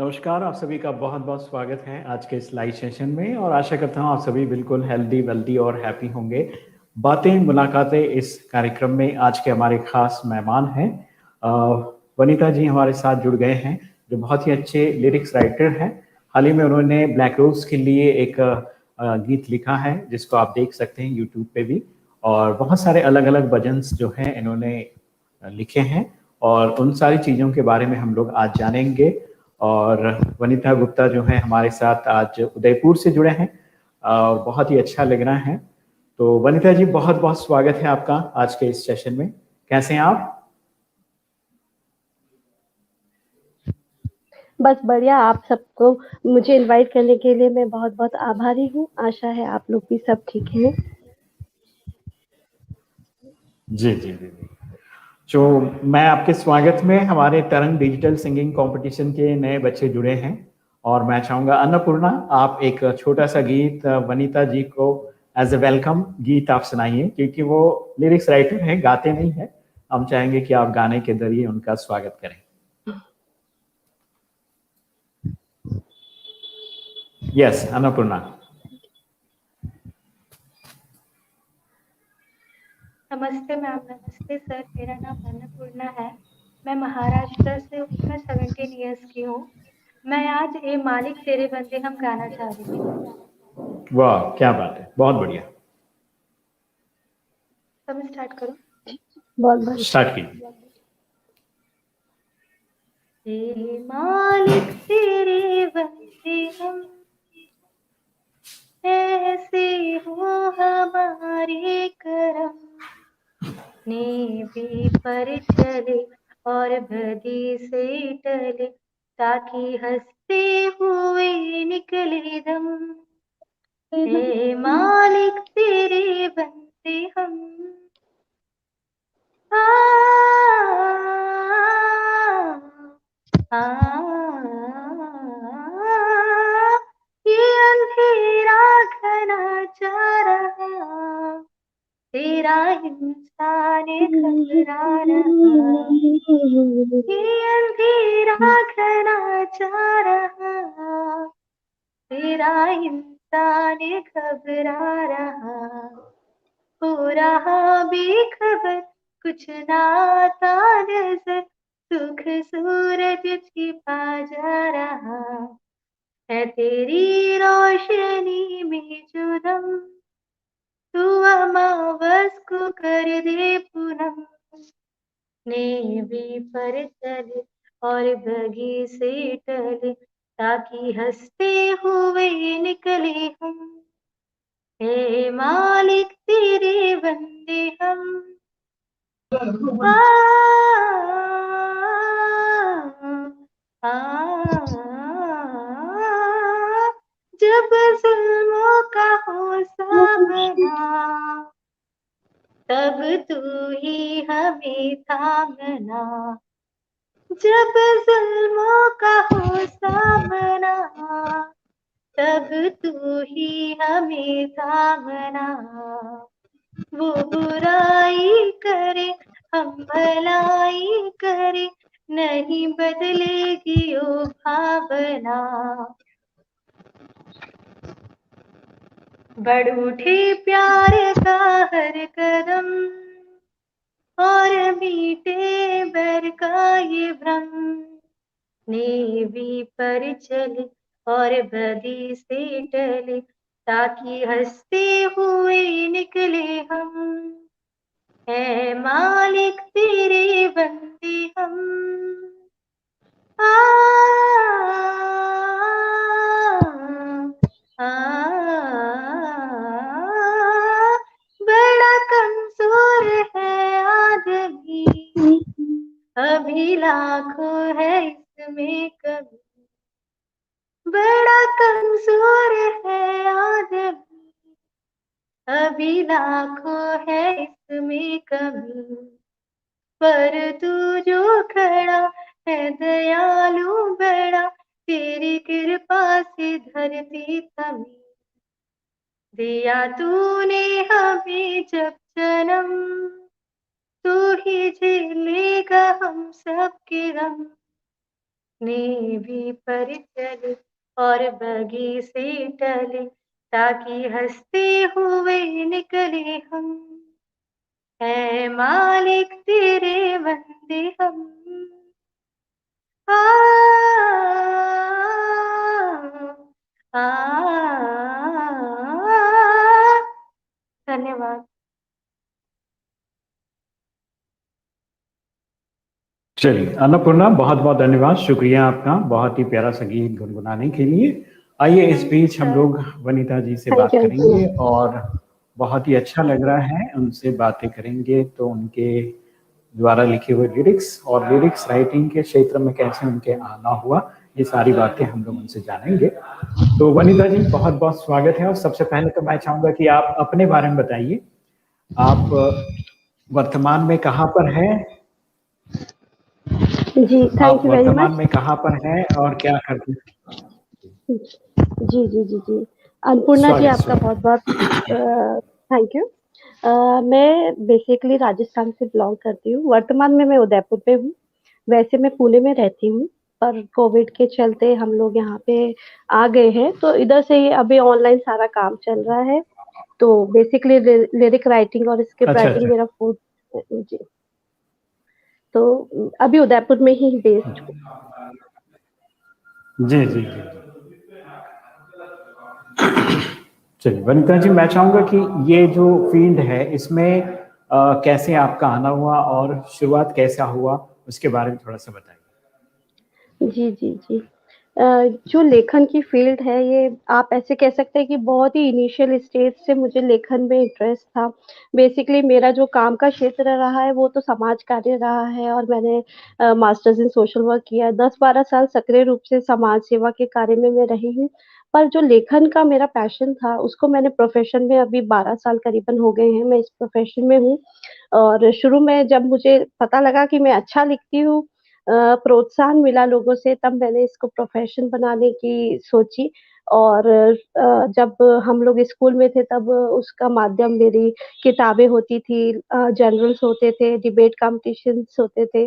नमस्कार, आप सभी का बहुत बहुत स्वागत है आज के इस लाइव सेशन में और आशा करता हूँ आप सभी बिल्कुल हेल्दी वेल्दी और हैप्पी होंगे। बातें मुलाकातें इस कार्यक्रम में आज के हमारे खास मेहमान हैं अ, वनीता जी हमारे साथ जुड़ गए हैं जो बहुत ही अच्छे लिरिक्स राइटर हैं। हाल ही में उन्होंने ब्लैक रोज के लिए एक गीत लिखा है जिसको आप देख सकते हैं यूट्यूब पे भी। और बहुत सारे अलग अलग भजन्स जो हैं इन्होंने लिखे हैं और उन सारी चीज़ों के बारे में हम लोग आज जानेंगे। और वनीता गुप्ता जो है हमारे साथ आज उदयपुर से जुड़े हैं और बहुत ही अच्छा लग रहा है। तो वनीता जी बहुत बहुत स्वागत है आपका आज के इस सेशन में। कैसे हैं आप? बस बढ़िया। आप सबको मुझे इनवाइट करने के लिए मैं बहुत बहुत आभारी हूँ। आशा है आप लोग भी सब ठीक हैं। जी जी जी जी। तो मैं आपके स्वागत में हमारे तरंग डिजिटल सिंगिंग कंपटीशन के नए बच्चे जुड़े हैं और मैं चाहूंगा अन्नपूर्णा आप एक छोटा सा गीत वनीता जी को एज ए वेलकम गीत आप सुनाइए क्योंकि वो लिरिक्स राइटर हैं, गाते नहीं हैं। हम चाहेंगे कि आप गाने के जरिए उनका स्वागत करें। यस अन्नपूर्णा। नमस्ते मैम। नमस्ते सर। मेरा नाम अन्नपूर्णा है। मैं महाराष्ट्र से हूँ। मैं 17 इयर्स की हूँ। मैं आज ए मालिक तेरे बंदे हम गाना चाह रही थी। वाह क्या बात है, बहुत बढ़िया। तो मैं स्टार्ट करूँ? बहुत बहुत स्टार्ट कीजिए। ए मालिक तेरे बंदे हम, ऐसे हो हमारे करम, नेवी पर चले और बदी से टले, ताकि हंसते हुए निकले दम। हे मालिक तेरे बंदे हम। आ, आ, ये अंधेरा घना जा रहा, तेरा इंसान घबरा रहा। ये अंधेरा घना जा रहा, तेरा इंसान घबरा रहा। हो रहा बेखबर, कुछ ना आता नजर, सुख सूरज छिपा जा रहा है। तेरी रोशनी में जो दम, तू अमावस को कर दे पूनम। नेवी पर चले और बगी से टले, ताकि हंसते हुए निकले हम। हे मालिक तेरे बंदे हम। आ, आ, जब जुल्मों का हो सामना, तब तू ही हमें थामना। जब जुल्मों का हो सामना, तब तू ही हमें थामना। वो बुराई करे हम भलाई करे, नहीं बदलेगी वो भावना। बढ़ उठे प्यार का हर कदम, और मीठे बैर का ये भ्रम। नेवी पर चले और बदी से टले, ताकि हंसते हुए निकले हम। है मालिक तेरे बंदे हम। आ, आ, बड़ा कमजोर है आदमी, अभी लाखों है इसमें कभी। बड़ा कमजोर है आदमी, अभी लाखों है इसमें कमी। पर तू जो खड़ा है दयालु बड़ा, तेरी कृपा से धरती थमी। दिया तूने हमें जब जन्म, तू ही झेलेगा हम सबके गम। ने भी पर चले और बगी से टले, ताकि हंसते हुए निकले हम। है मालिक तेरे बंदे हम। आ, आ, धन्यवाद। चलिए अन्नपूर्णा, बहुत बहुत धन्यवाद, शुक्रिया आपका बहुत ही प्यारा संगीत गुनगुनाने के लिए। आइए इस थैंक यू बीच हम सर। लोग वनीता जी से थैंक बात यू जी। करेंगे और बहुत ही अच्छा लग रहा है उनसे बातें करेंगे तो उनके द्वारा लिखे हुए लिरिक्स और लिरिक्स राइटिंग के क्षेत्र में कैसे उनके आना हुआ, ये सारी बातें हम लोग उनसे जानेंगे। तो वनीता जी बहुत बहुत स्वागत है और सबसे पहले तो मैं चाहूंगा कि आप अपने बारे में बताइए। आप वर्तमान में कहाँ पर हैं? जी, आप थैंक यू वेरी वर्तमान मच। में कहाँ पर हैं और क्या करते हैं? जी, जी, जी, जी। अन्नपूर्णा जी स्वागत आपका स्वागत। बहुत-बहुत थैंक यू। मैं बेसिकली राजस्थान से बिलॉन्ग करती हूँ। वर्तमान में मैं उदयपुर पे हूँ। वैसे मैं पुणे में रहती हूँ, पर कोविड के चलते हम लोग यहाँ पे आ गए हैं, तो इधर से ही अभी ऑनलाइन सारा काम चल रहा है। तो बेसिकली लिरिक राइटिंग और स्क्रिप्ट अच्छा राइटिंग अच्छा। मेरा फुल जी। तो अभी उदयपुर में ही बेस्ड हूँ। जी जी जी। चलिए वनीता जी, मैं चाहूंगा कि ये जो फील्ड है इसमें कैसे आपका आना हुआ और शुरुआत कैसा हुआ, उसके बारे में थोड़ा सा बताइए। जी, जी, जी। अ, जो लेखन की फ़ील्ड है ये आप ऐसे कह सकते हैं कि बहुत ही इनिशियल स्टेज से मुझे लेखन में इंटरेस्ट था। बेसिकली मेरा जो काम का क्षेत्र रहा है वो तो समाज कार्य रहा है और मैंने मास्टर्स इन सोशल वर्क किया है। 10-12 साल सक्रिय रूप से समाज सेवा के कार्य में मैं रही हूँ। पर जो लेखन का मेरा पैशन था उसको मैंने प्रोफ़ेशन में अभी 12 साल करीबन हो गए हैं, मैं इस प्रोफ़ेशन में हूँ। और शुरू में जब मुझे पता लगा कि मैं अच्छा लिखती हूँ, प्रोत्साहन मिला लोगों से, तब मैंने इसको प्रोफ़ेशन बनाने की सोची। और जब हम लोग स्कूल में थे तब उसका माध्यम मेरी किताबें होती थी, जर्नल्स होते थे, डिबेट कॉम्पिटिशन्स होते थे।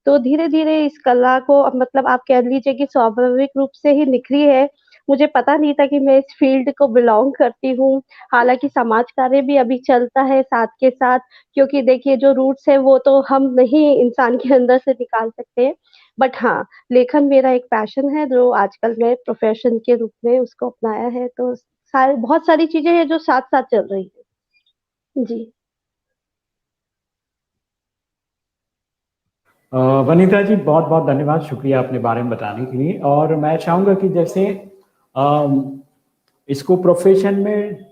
तो धीरे-धीरे इस कला को अब मतलब आप कह लीजिए कि स्वाभाविक रूप से ही निखरी है। मुझे पता नहीं था कि मैं इस फ़ील्ड को बिलॉन्ग करती हूँ। हालाँकि समाज कार्य भी अभी चलता है साथ के साथ, क्योंकि देखिए जो रूट्स है वो तो हम नहीं इंसान के अंदर से निकाल सकते हैं। बट हाँ, लेखन मेरा एक पैशन है जो आजकल मैं प्रोफ़ेशन के रूप में उसको अपनाया है, तो सारे बहुत सारी चीज़ें हैं जो साथ-साथ चल रही हैं। जी। वनीता जी बहुत बहुत धन्यवाद, शुक्रिया अपने बारे में बताने के लिए। और मैं चाहूंगा कि जैसे अम, इसको प्रोफेशन में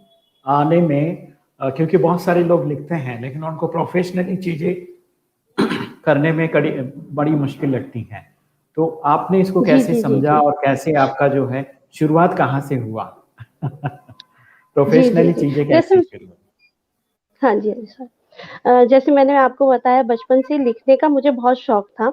आने में क्योंकि बहुत सारे लोग लिखते हैं लेकिन उनको प्रोफेशनली चीजें करने में बड़ी मुश्किल लगती हैं। तो आपने इसको जी, कैसे जी, जी, समझा जी। और कैसे आपका जो है शुरुआत कहाँ से हुआ? जी, जी, प्रोफेशनली जी। चीजें कैसे जैसे शुरू हुई? हाँ जी, हाँ जी, सर। जैसे मैंने आपको बताया बचपन से लिखने का मुझे बहुत शौक था।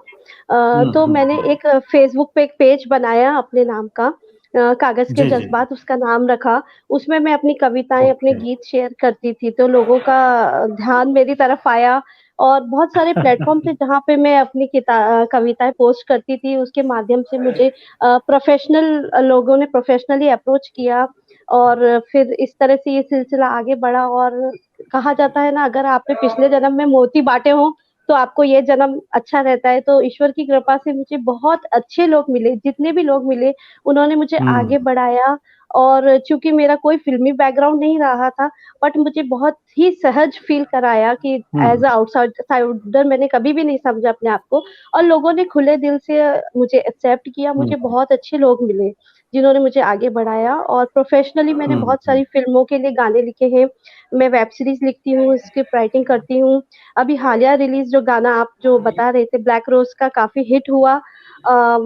तो मैंने हम्म। एक फ़ेसबुक पे एक पेज बनाया अपने नाम का, कागज़ के जी जी जी। जज़्बात उसका नाम रखा। उसमें मैं अपनी कविताएँ, अपने ओके। गीत शेयर करती थी, तो लोगों का ध्यान मेरी तरफ आया और बहुत सारे प्लेटफ़ॉर्म थे जहाँ पे मैं अपनी कविताएँ पोस्ट करती थी। उसके माध्यम से मुझे प्रोफ़ेशनल लोगों ने प्रोफ़ेशनली अप्रोच किया और फिर इस तरह से ये सिलसिला आगे बढ़ा। और कहा जाता है ना, अगर आपने पिछले जन्म में मोती बाँटे हों, तो आपको ये जन्म अच्छा रहता है। तो ईश्वर की कृपा से मुझे बहुत अच्छे लोग मिले, जितने भी लोग मिले, उन्होंने मुझे हम्म आगे बढ़ाया। और चूँकि मेरा कोई फ़िल्मी बैकग्राउंड नहीं रहा था, बट मुझे बहुत ही सहज फ़ील कराया कि हम्म एज़ अ आउटसाइडर मैंने कभी भी नहीं समझा अपने आप को। और लोगों ने खुले दिल से मुझे एक्सेप्ट किया, मुझे हम्म बहुत अच्छे लोग मिले, जिन्होंने मुझे आगे बढ़ाया। और प्रोफ़ेशनली मैंने बहुत हम्म। सारी फ़िल्मों के लिए गाने लिखे हैं। मैं वेब सीरीज़ लिखती हूँ, स्क्रिप्ट राइटिंग करती हूँ। अभी हालिया रिलीज़ जो गाना आप जो बता रहे थे ब्लैक रोज़ का काफ़ी हिट हुआ।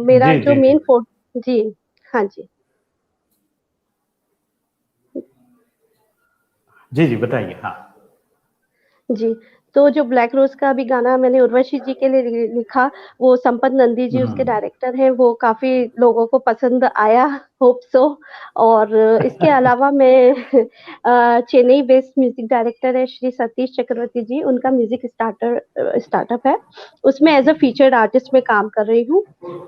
मेरा जी जो जी जी। मेन फ़ो जी, हाँ जी। जी जी बताइए, हाँ। जी, तो जो ब्लैक रोज़ का अभी गाना मैंने उर्वशी जी के लिए लिखा, वो संपत नंदी जी उसके हम्म। डायरेक्टर हैं, वो काफ़ी लोगों को पसंद आया। Hope so. और इसके अलावा मैं चेन्नई बेस्ड म्यूज़िक डायरेक्टर है श्री सतीश चक्रवर्ती जी, उनका म्यूज़िक स्टार्टअप है। उसमें एज़ अ फीचर्ड आर्टिस्ट मैं काम कर रही हूँ।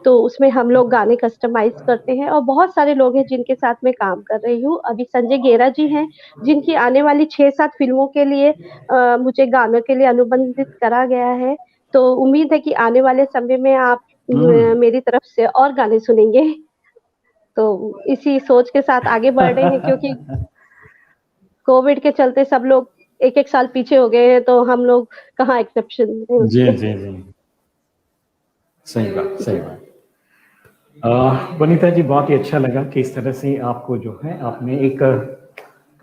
तो उसमें हम लोग गाने कस्टमाइज़ करते हैं और बहुत सारे लोग हैं जिनके साथ मैं काम कर रही हूँ। अभी संजय गेरा जी हैं, जिनकी आने वाली 6-7 फ़िल्मों के लिए मुझे गानों के लिए अनुबंधित करा गया है। तो उम्मीद है कि आने वाले समय में आप हम्म। मेरी तरफ से और गाने सुनेंगे। तो इसी सोच के साथ आगे बढ़ रहे हैं, क्योंकि कोविड के चलते सब लोग 1-1 साल पीछे हो गए हैं, तो हम लोग कहाँ एक्सेप्शन है जी उसमें। जी जी, सही बात, सही जी, बात। वनीता जी, बहुत ही अच्छा लगा कि इस तरह से आपको जो है आपने एक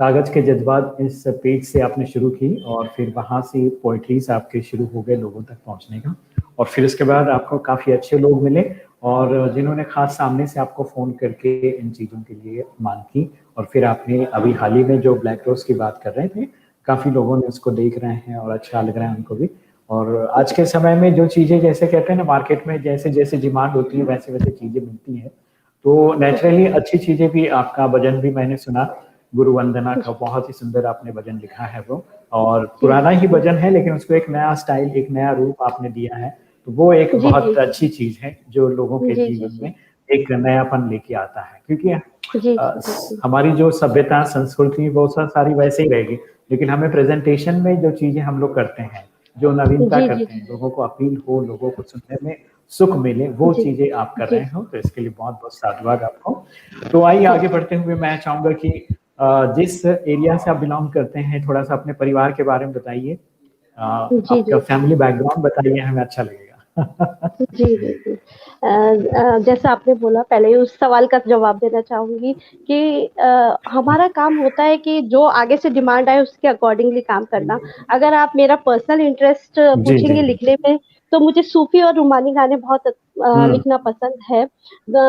कागज के जज्बात इस पेज से आपने शुरू की और फिर वहां से पोइट्रीज आपके शुरू हो गए लोगों तक पहुंचने का, और फिर उसके बाद आपको काफी अच्छे लोग मिले और जिन्होंने खास सामने से आपको फोन करके इन चीजों के लिए मांग की, और फिर आपने अभी हाल ही में जो ब्लैक रोज की बात कर रहे थे, काफी लोगों ने उसको देख रहे हैं और अच्छा लग रहा है उनको भी। और आज के समय में जो चीजें जैसे कहते हैं ना, मार्केट में जैसे जैसे डिमांड होती है वैसे वैसे चीजें मिलती हैं, तो नेचुरली अच्छी चीजें भी, आपका भजन भी मैंने सुना, गुरु वंदना का, जी, बहुत ही सुंदर आपने भजन लिखा है वो, और जी, पुराना ही जी, भजन है लेकिन उसको एक नया स्टाइल, एक नया रूप आपने दिया है, तो वो एक जी, जी, बहुत अच्छी चीज है जो लोगों के जी, जी, जीवन जी, में एक नयापन लेके आता है, क्योंकि जी, जी, जी, जी, हमारी जो सभ्यता संस्कृति वो सब सारी वैसे ही रहेगी, लेकिन हमें प्रेजेंटेशन में जो चीजें हम लोग करते हैं, जो नवीनता जी, जी, करते हैं, लोगों को अपील हो, लोगों को सुनने में सुख मिले, वो जी, चीजें आप कर जी, रहे हो, तो इसके लिए बहुत बहुत साधुवाद आपको। तो आइए जी, आगे बढ़ते हुए मैं चाहूंगा कि जिस एरिया से आप बिलोंग करते हैं, थोड़ा सा अपने परिवार के बारे में बताइए, जी, आपका जी। फैमिली बैकग्राउंड बताइए, हमें अच्छा लगेगा। जी, जी, जी। जैसा आपने बोला, पहले ही उस सवाल का जवाब देना चाहूँगी कि हमारा काम होता है कि जो आगे से डिमांड आए उसके अकॉर्डिंगली काम करना। अगर आप मेरा पर्सनल इंटरेस्ट जी जी पूछेंगे जी। लिखने में, तो मुझे सूफ़ी और रूमानी गाने बहुत हम्म लिखना पसंद है।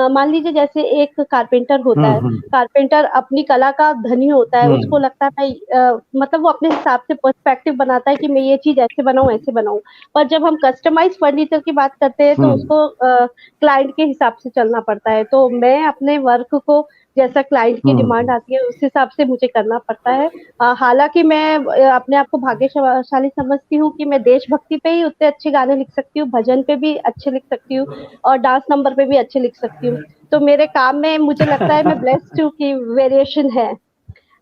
मान लीजिए जैसे एक कारपेंटर होता है, हम्म। कारपेंटर अपनी कला का धनी होता है, उसको हम्म लगता है मैं मतलब वो अपने हिसाब से पर्सपेक्टिव बनाता है कि मैं ये चीज़ ऐसे बनाऊँ, ऐसे बनाऊँ। पर जब हम कस्टमाइज़ फर्नीचर की बात करते हैं तो हम्म उसको क्लाइंट के हिसाब से चलना पड़ता है। तो मैं अपने वर्क को जैसा क्लाइंट की डिमांड हम्म। आती है उस हिसाब से मुझे करना पड़ता है। हालाँकि मैं अपने आप को भाग्यशाली समझती हूँ कि मैं देशभक्ति पे ही उतने अच्छे गाने लिख सकती हूँ, भजन पे भी अच्छे लिख सकती हूँ और डांस नंबर पे भी अच्छे लिख सकती हूँ। तो मेरे काम में मुझे लगता है मैं ब्लेस्ड हूँ कि वेरिएशन है।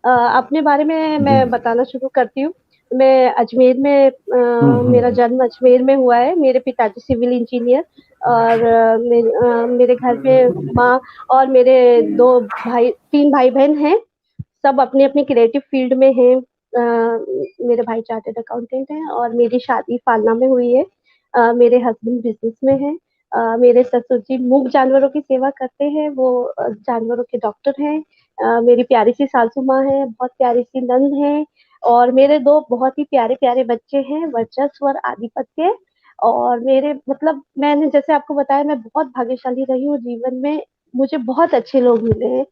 अपने बारे में जी मैं जी। बताना शुरू करती हूँ। मैं अजमेर में मेरा हम्म। जन्म अजमेर में हुआ है। मेरे पिताजी सिविल इंजीनियर और मेरे घर में माँ और मेरे 2 भाई 3 भाई-बहन हैं। सब अपनी-अपनी क्रिएटिव फील्ड में हैं। मेरे भाई चार्टर्ड अकाउंटेंट हैं और मेरी शादी फालना में हुई है। मेरे हस्बैंड बिज़नेस में हैं। मेरे ससुर जी मूक जानवरों की सेवा करते हैं, वो जानवरों के डॉक्टर हैं। मेरी प्यारी-सी सासू माँ हैं, बहुत प्यारी-सी नंद हैं और मेरे 2 बहुत ही प्यारे-प्यारे बच्चे हैं, वर्चस्व और आधिपत्य। और मेरे मतलब मैंने जैसे आपको बताया मैं बहुत भाग्यशाली रही हूँ जीवन में, मुझे बहुत अच्छे लोग मिले हैं।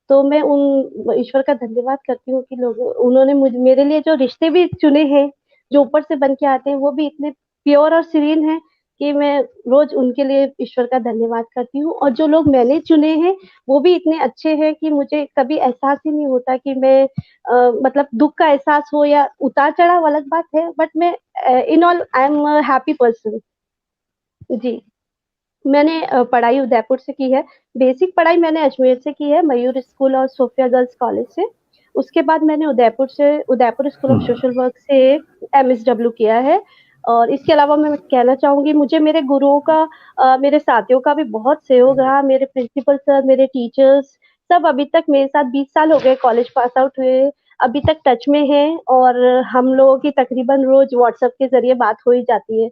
तो मैं उन ईश्वर का धन्यवाद करती हूँ कि लोगों उन्होंने मेरे लिए जो रिश्ते भी चुने हैं, जो ऊपर से बन के आते हैं, वो भी इतने प्योर और सीरीन हैं कि मैं रोज़ उनके लिए ईश्वर का धन्यवाद करती हूँ और जो लोग मैंने चुने हैं, वो भी इतने अच्छे हैं कि मुझे कभी एहसास ही नहीं होता कि मैं मतलब दुःख का एहसास हो या उतार-चढ़ाव अलग बात है, बट मैं in all I am a happy person. जी। मैंने पढ़ाई उदयपुर से की है। बेसिक पढ़ाई मैंने अजमेर से की है, मयूर स्कूल और सोफिया गर्ल्स कॉलेज से। उसके बाद मैंने Udaipur school of hmm. Social work से एमएसडब्ल्यू किया है और इसके अलावा मैं कहना चाहूँगी मुझे मेरे गुरुओं का मेरे साथियों का भी बहुत सहयोग रहा। मेरे प्रिंसिपल सर, मेरे टीचर्स सब अभी तक मेरे साथ 20 साल हो गए कॉलेज पास आउट हुए, अभी तक टच में हैं और हम लोगों की तकरीबन रोज़ व्हाट्सएप के ज़रिए बात हो ही जाती है।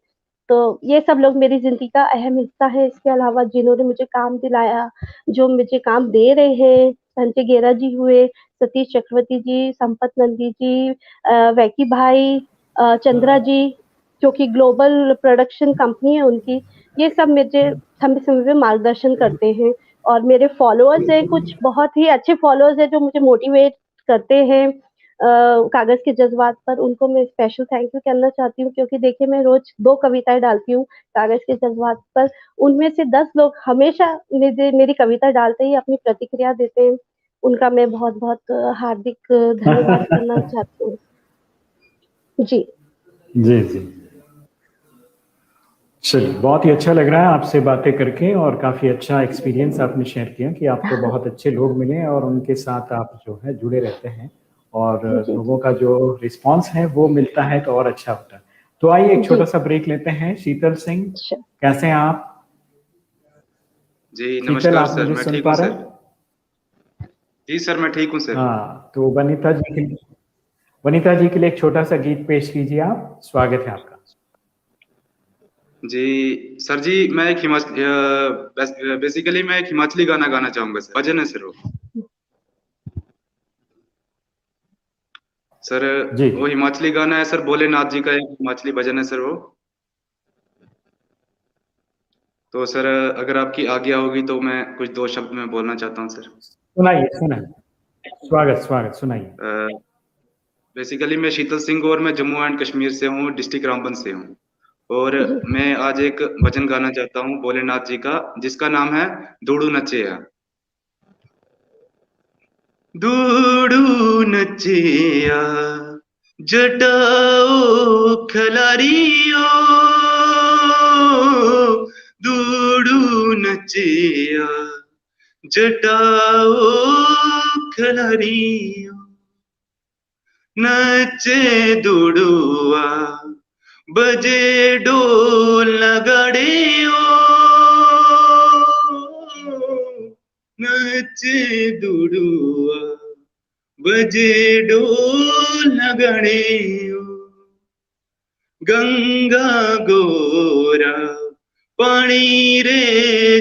तो ये सब लोग मेरी ज़िंदगी का अहम हिस्सा है। इसके अलावा जिन्होंने मुझे काम दिलाया, जो मुझे काम दे रहे हैं, संजय गेरा जी हुए, सतीश चक्रवर्ती जी, संपत नंदी जी, वैकी भाई, चंद्रा जी, जो कि ग्लोबल प्रोडक्शन कंपनी है उनकी, ये सब मुझे समय-समय पे मार्गदर्शन करते हैं और मेरे फॉलोअर्स हैं कुछ बहुत ही अच्छे फॉलोअर्स हैं जो मुझे मोटिवेट करते हैं। कागज के जज्बात पर उनको मैं स्पेशल थैंक यू कहना चाहती हूँ, क्योंकि देखिए मैं रोज 2 कविताएं डालती हूँ कागज के जज्बात पर। उनमें से 10 लोग हमेशा मेरी कविता डालते ही अपनी प्रतिक्रिया देते हैं। उनका मैं बहुत बहुत हार्दिक धन्यवाद करना चाहती हूँ। जी। जी जी, चलिए बहुत ही अच्छा लग रहा है आपसे बातें करके, और काफी अच्छा एक्सपीरियंस आपने शेयर किया कि आपको बहुत अच्छे लोग मिले और उनके साथ आप जो है जुड़े रहते हैं, और जी लोगों जी का जो रिस्पांस है वो मिलता है तो और अच्छा होता है। तो आइए एक जी। छोटा सा ब्रेक लेते हैं। शीतल सिंह, अच्छा। कैसे हैं आप? जी, शीतल, नमस्कार आप सर, मुझे मैं सुन ठीक पा हूँ रहे सर। हैं? जी सर, मैं ठीक हूँ सर। हाँ, तो वनीता जी के लिए एक छोटा सा गीत पेश कीजिए आप। स्वागत है आपका। जी सर जी, मैं एक बेसिकली मैं एक हिमाचली गाना गाना चाहूँगा सर, भजन है सर वो। सर जी वो हिमाचली गाना है सर, भोलेनाथ जी का एक हिमाचली भजन है सर वो। तो सर अगर आपकी आज्ञा होगी तो मैं कुछ 2 शब्द में बोलना चाहता हूँ सर। सुनाइए, सुनाइए। स्वागत स्वागत, सुनाइए। बेसिकली मैं शीतल सिंह और मैं जम्मू एंड कश्मीर से हूँ, डिस्ट्रिक्ट रामबन से हूँ। और जी मैं आज एक भजन गाना चाहता हूँ भोलेनाथ जी का, जिसका नाम है धूड़ू नचिया। धूड़ू नचिया जटाओ खलारियो, धूड़ू नचिया जटाओ खलारियो, नचे दुड़ुआ बजे ढोल नगाड़ियो, नचे दुड़ुआ बजे ढोल नगाड़ियो, गंगा गोरा पानी रे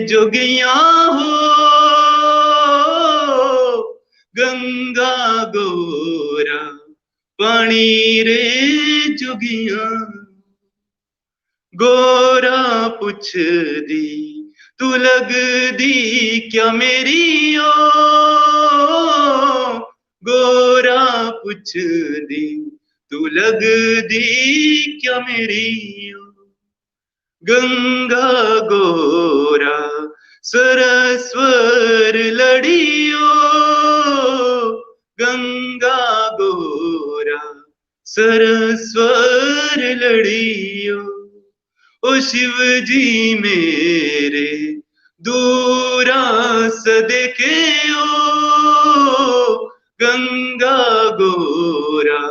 जोगिया हो, गंगा गोरा पानी रे जोगिया, गोरा पुछ दी तू लग दी क्या मेरी ओ, गोरा पुछ दी तू लग दी क्या मेरी ओ, गंगा गोरा सरस्वर लड़ियो, गंगा गोरा सरस्वर लड़ियो, ओ शिव जी मेरे दूरा सदके ओ, गंगा गोरा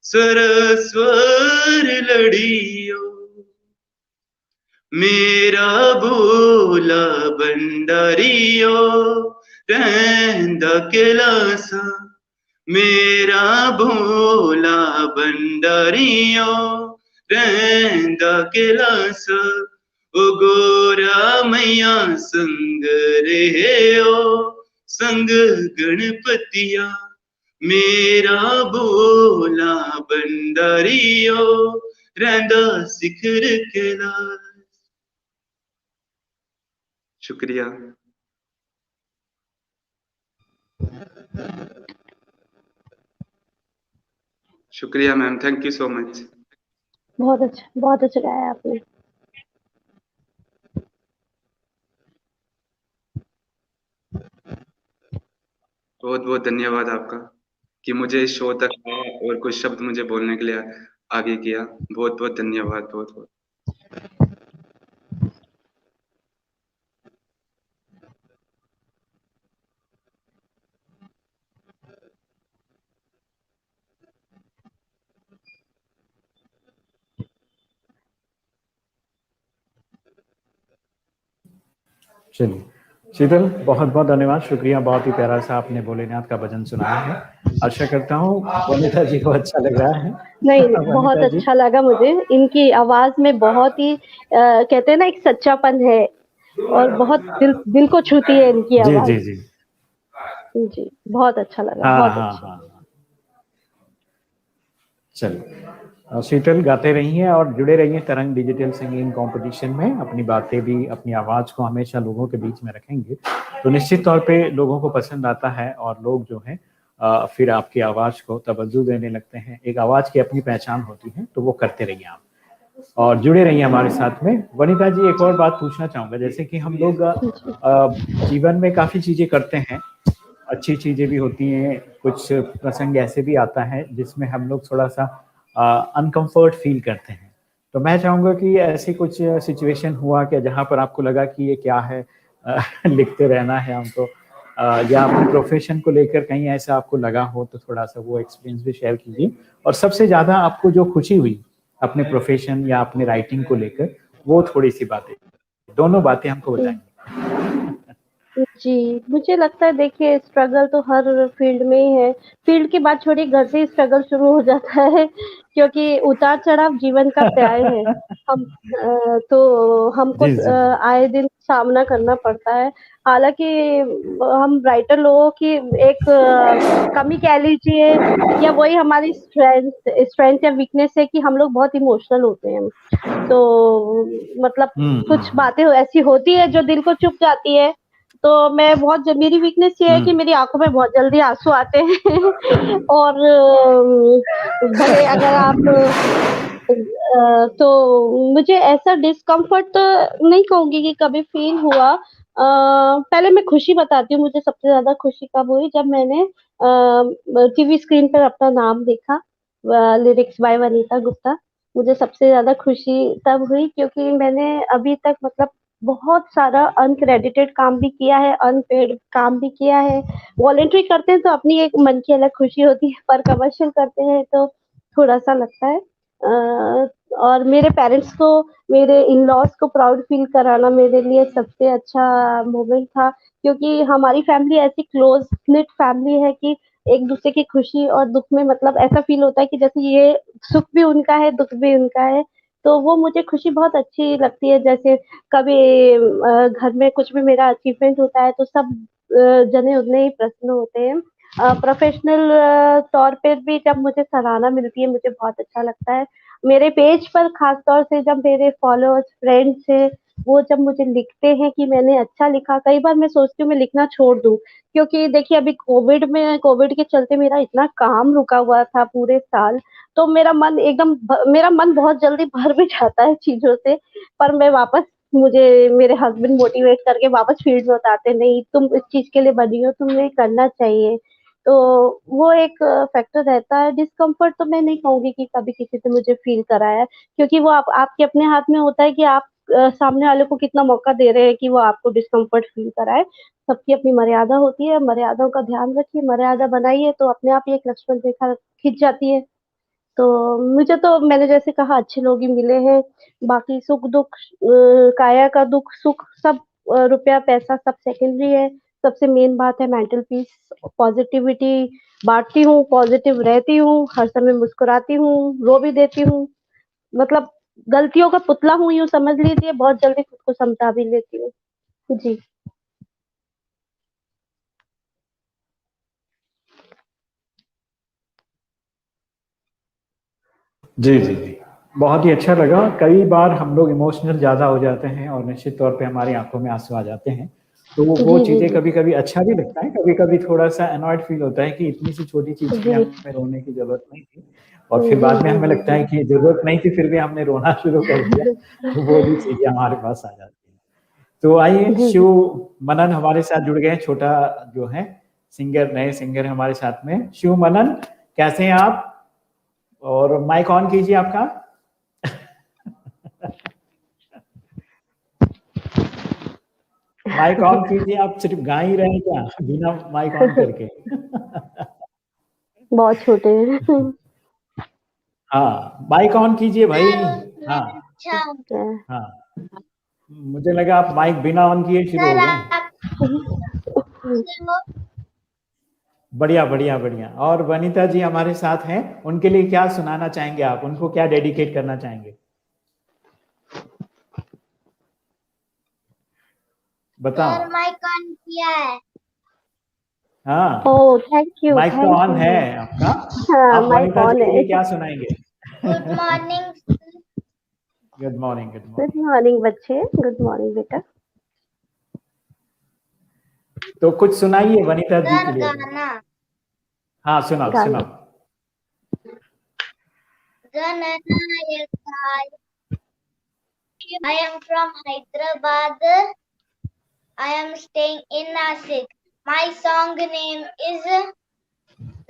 सरस्वर लड़ियो, मेरा भोला भंडारियो रहंदा कैलासा, मेरा भोला भंडारियो रहंदा कैलासा, ओ गोरा मैया संग रहे ओ संग गणपतिया, मेरा भोला भंडारियो रहंदा सिखर कैलाश। शुक्रिया। शुक्रिया ma'am, thank you so much. बहुत अच्छा गाया आपने। बहुत बहुत धन्यवाद आपका कि मुझे इस शो तक आया और कुछ शब्द मुझे बोलने के लिए आगे किया। बहुत बहुत धन्यवाद, बहुत बहुत। चलिए शीतल, बहुत बहुत धन्यवाद, शुक्रिया। बहुत ही प्यारा सा आपने भोलेनाथ का भजन सुनाया है। आशा करता हूँ वनिता जी को अच्छा लग रहा है। नहीं, बहुत वनिता जी, अच्छा लगा मुझे। इनकी आवाज में बहुत ही कहते हैं ना एक सच्चापन है, और बहुत दिल को छूती है इनकी जी आवाज। जी जी, जी, बहुत अच्छा लगा, हाँ बहुत हाँ अच्छा। हाँ। चलिए शीतल, गाते रहिए और जुड़े रहिए तरंग डिजिटल सिंगिंग कंपटीशन में। अपनी बातें भी, अपनी आवाज को हमेशा लोगों के बीच में रखेंगे तो निश्चित तौर पे लोगों को पसंद आता है, और लोग जो हैं फिर आपकी आवाज को तवज्जो देने लगते हैं। एक आवाज की अपनी पहचान होती है, तो वो करते रहिए आप और जुड़े रहिए हमारे साथ में। वनिता जी, एक और बात पूछना चाहूंगा, जैसे कि हम लोग जीवन में काफी चीजें करते हैं, अच्छी चीजें भी होती हैं, कुछ प्रसंग ऐसे भी आता है जिसमें हम लोग थोड़ा सा अनकंफर्ट फील करते हैं। तो मैं चाहूंगा कि ऐसी कुछ सिचुएशन हुआ क्या जहां पर आपको लगा कि ये क्या है, लिखते रहना है हमको, या अपने प्रोफेशन को लेकर कहीं ऐसा आपको लगा हो, तो थोड़ा सा वो एक्सपीरियंस भी शेयर कीजिए। और सबसे ज्यादा आपको जो खुशी हुई अपने प्रोफेशन या अपने राइटिंग को लेकर, वो थोड़ी सी बातें, दोनों बातें हमको बताएंगे। जी, मुझे लगता है देखिए स्ट्रगल तो हर फील्ड में ही है। फील्ड की बात छोड़िए, घर से ही स्ट्रगल शुरू हो जाता है क्योंकि उतार-चढ़ाव जीवन का पर्याय है। हम तो हमको जी जी जी। आए दिन सामना करना पड़ता है। हालाँकि हम राइटर लोगों की एक कमी कह लीजिए या वही हमारी स्ट्रेंथ या वीकनेस है कि हम लोग बहुत इमोशनल होते हैं। तो मतलब कुछ बातें ऐसी होती है जो दिल को चुभ जाती है। तो मैं बहुत मेरी वीकनेस ये है कि मेरी आँखों में बहुत जल्दी आँसू आते हैं और भले अगर आप तो मुझे ऐसा डिस्कम्फर्ट तो नहीं कहूँगी कि कभी फ़ील हुआ। पहले मैं खुशी बताती हूँ, मुझे सबसे ज़्यादा खुशी कब हुई जब मैंने टीवी स्क्रीन पर अपना नाम देखा, लिरिक्स बाय वनीता गुप्ता। मुझे सबसे ज़्यादा खुशी तब हुई क्योंकि मैंने अभी तक मतलब बहुत सारा अनक्रेडिटेड काम भी किया है, अनपेड काम भी किया है। वॉलंटरी करते हैं तो अपनी एक मन की अलग खुशी होती है, पर कमर्शियल करते हैं तो थोड़ा-सा लगता है। और मेरे पेरेंट्स को, मेरे इन-लॉज़ को प्राउड फ़ील कराना मेरे लिए सबसे अच्छा मोमेंट था क्योंकि हमारी फैमिली ऐसी क्लोज़ knit फैमिली है कि एक-दूसरे की खुशी और दुःख में मतलब ऐसा फ़ील होता है कि जैसे ये सुख भी उनका है, दुःख भी उनका है। तो वो मुझे खुशी बहुत अच्छी लगती है, जैसे कभी घर में कुछ भी मेरा अचीवमेंट होता है तो सब जने उतने ही प्रसन्न होते हैं। प्रोफ़ेशनल तौर पे भी जब मुझे सराहना मिलती है, मुझे बहुत अच्छा लगता है। मेरे पेज पर ख़ास तौर से जब मेरे फ़ॉलोअर्स, फ्रेंड्स हैं, वो जब मुझे लिखते हैं कि मैंने अच्छा लिखा, कई बार मैं सोचती हूँ मैं लिखना छोड़ दूँ, क्योंकि देखिए अभी कोविड के चलते मेरा इतना काम रुका हुआ था पूरे साल, तो मेरा मन बहुत जल्दी भर भी जाता है चीज़ों से, पर मैं वापस मुझे मेरे हस्बैंड मोटिवेट करके वापस फील्ड में उतारते हैं, नहीं तुम इस चीज़ के लिए बनी हो, तुम्हें करना चाहिए। तो वो एक फैक्टर रहता है, डिस्कम्फर्ट तो मैं नहीं कहूँगी कि कभी किसी से मुझे फ़ील कराया है, क्योंकि वो आप आपके अपने हाथ में होता है कि आप सामने वाले को कितना मौका दे रहे हैं कि वो आपको डिस्कम्फर्ट फ़ील कराए। सबकी अपनी मर्यादा होती है, मर्यादाओं का ध्यान रखिए, मर्यादा बनाइए तो अपने आप ही एक लक्ष्मण रेखा खिंच जाती है। तो मुझे तो मैंने जैसे कहा अच्छे लोग ही मिले हैं, बाकी सुख-दुःख काया का दुःख, सुख सब रुपया, पैसा सब सेकेंडरी है, सबसे मेन बात है मेंटल पीस, पॉज़िटिविटी बाँटती हूँ, पॉज़िटिव रहती हूँ, हर समय मुस्कुराती हूँ, रो भी देती हूँ, मतलब गलतियों का पुतला हूँ यूँ समझ लीजिए, बहुत जल्दी खुद को समझा भी लेती हूँ। जी। जी जी जी, बहुत ही अच्छा लगा। कई बार हम लोग इमोशनल ज्यादा हो जाते हैं और निश्चित तौर पे हमारी आंखों में आंसू आ जाते हैं, तो वो जी, जी, चीजें जी। कभी कभी अच्छा भी लगता है, कभी कभी थोड़ा सा अनॉयड फील होता है कि इतनी सी छोटी चीज के लिए जी। हमें रोने की जरूरत नहीं थी, और जी, फिर बाद में जी, हमें जी, लगता है जी। कि जरूरत नहीं थी, फिर भी हमने रोना शुरू कर दिया, तो वो भी चीजें हमारे पास आ जाती हैं। तो आइए, जी, जी। शिव मनन हमारे साथ जुड़ गए, छोटा जो है सिंगर, नए सिंगर हमारे साथ में। शिव मनन, कैसे हैं आप? और माइक ऑन कीजिए आपका। माइक ऑन कीजिए, आप सिर्फ गा ही रहे हैं क्या बिना माइक ऑन करके? बहुत छोटे हैं। हाँ, माइक ऑन कीजिए भाई। हाँ क्या? हाँ, मुझे लगा आप माइक बिना ऑन किए शुरू हो गए। बढ़िया बढ़िया बढ़िया। और वनीता जी हमारे साथ हैं, उनके लिए क्या सुनाना चाहेंगे आप, उनको क्या डेडिकेट करना चाहेंगे, बताओ। माइक ऑन किया है। हाँ, ओह! माइक तो थैंक ऑन यू। है आपका। हाँ, आप माइक वनीता जी ऑन के है। लिए क्या सुनाएंगे? Good morning. Good morning, good good morning. Morning बच्चे, गुड मॉर्निंग बेटा। तो कुछ सुनाइए वनीता जी के लिए। गाना हाँ सुनाओ गाना। सुनाओ। गणनायकाय. I am from Hyderabad. I am staying in Nasik. My song name is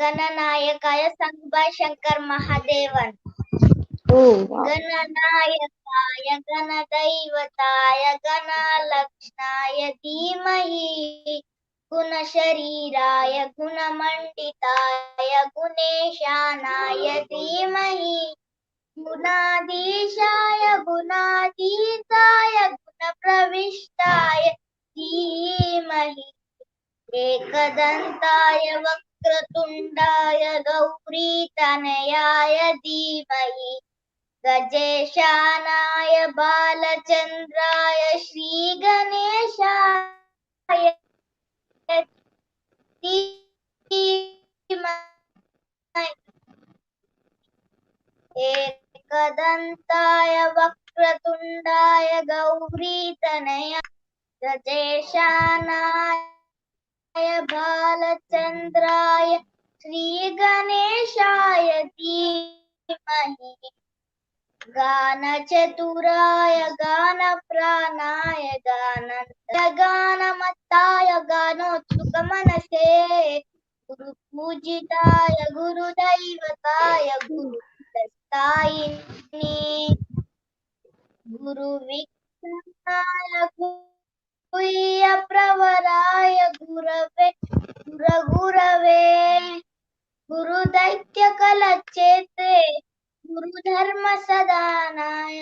Gananayakaya, sung by Shankar Mahadevan. Oh, wow. गणनायकाय गणदैवताय गणालक्ष्णाय धीमहि गुणशरीराय गुणमण्डिताय गुणेशानाय धीमहि गुणाधीशाय गुणातीताय गुणप्रविष्टाय धीमहि एकदन्ताय वक्रतुण्डाय गौरीतनयाय धीमहि गजेशानाय बालचन्द्राय श्रीगणेशाय धीमहि एकदन्ताय वक्रतुण्डाय गौरीतनयाय गजेशानाय बालचन्द्राय श्रीगणेशाय धीमहि गानचतुराय गानप्राणाय गानमत्ताय गानोत्सुकमनसे गुरुपूजिताय गुरुदैवताय गुरुदत्तायिने गुरुविक्रमाय गुह्यप्रवराय गुरवे गुरुदैत्यकलक्षेत्रे गुरुधर्मसदानाय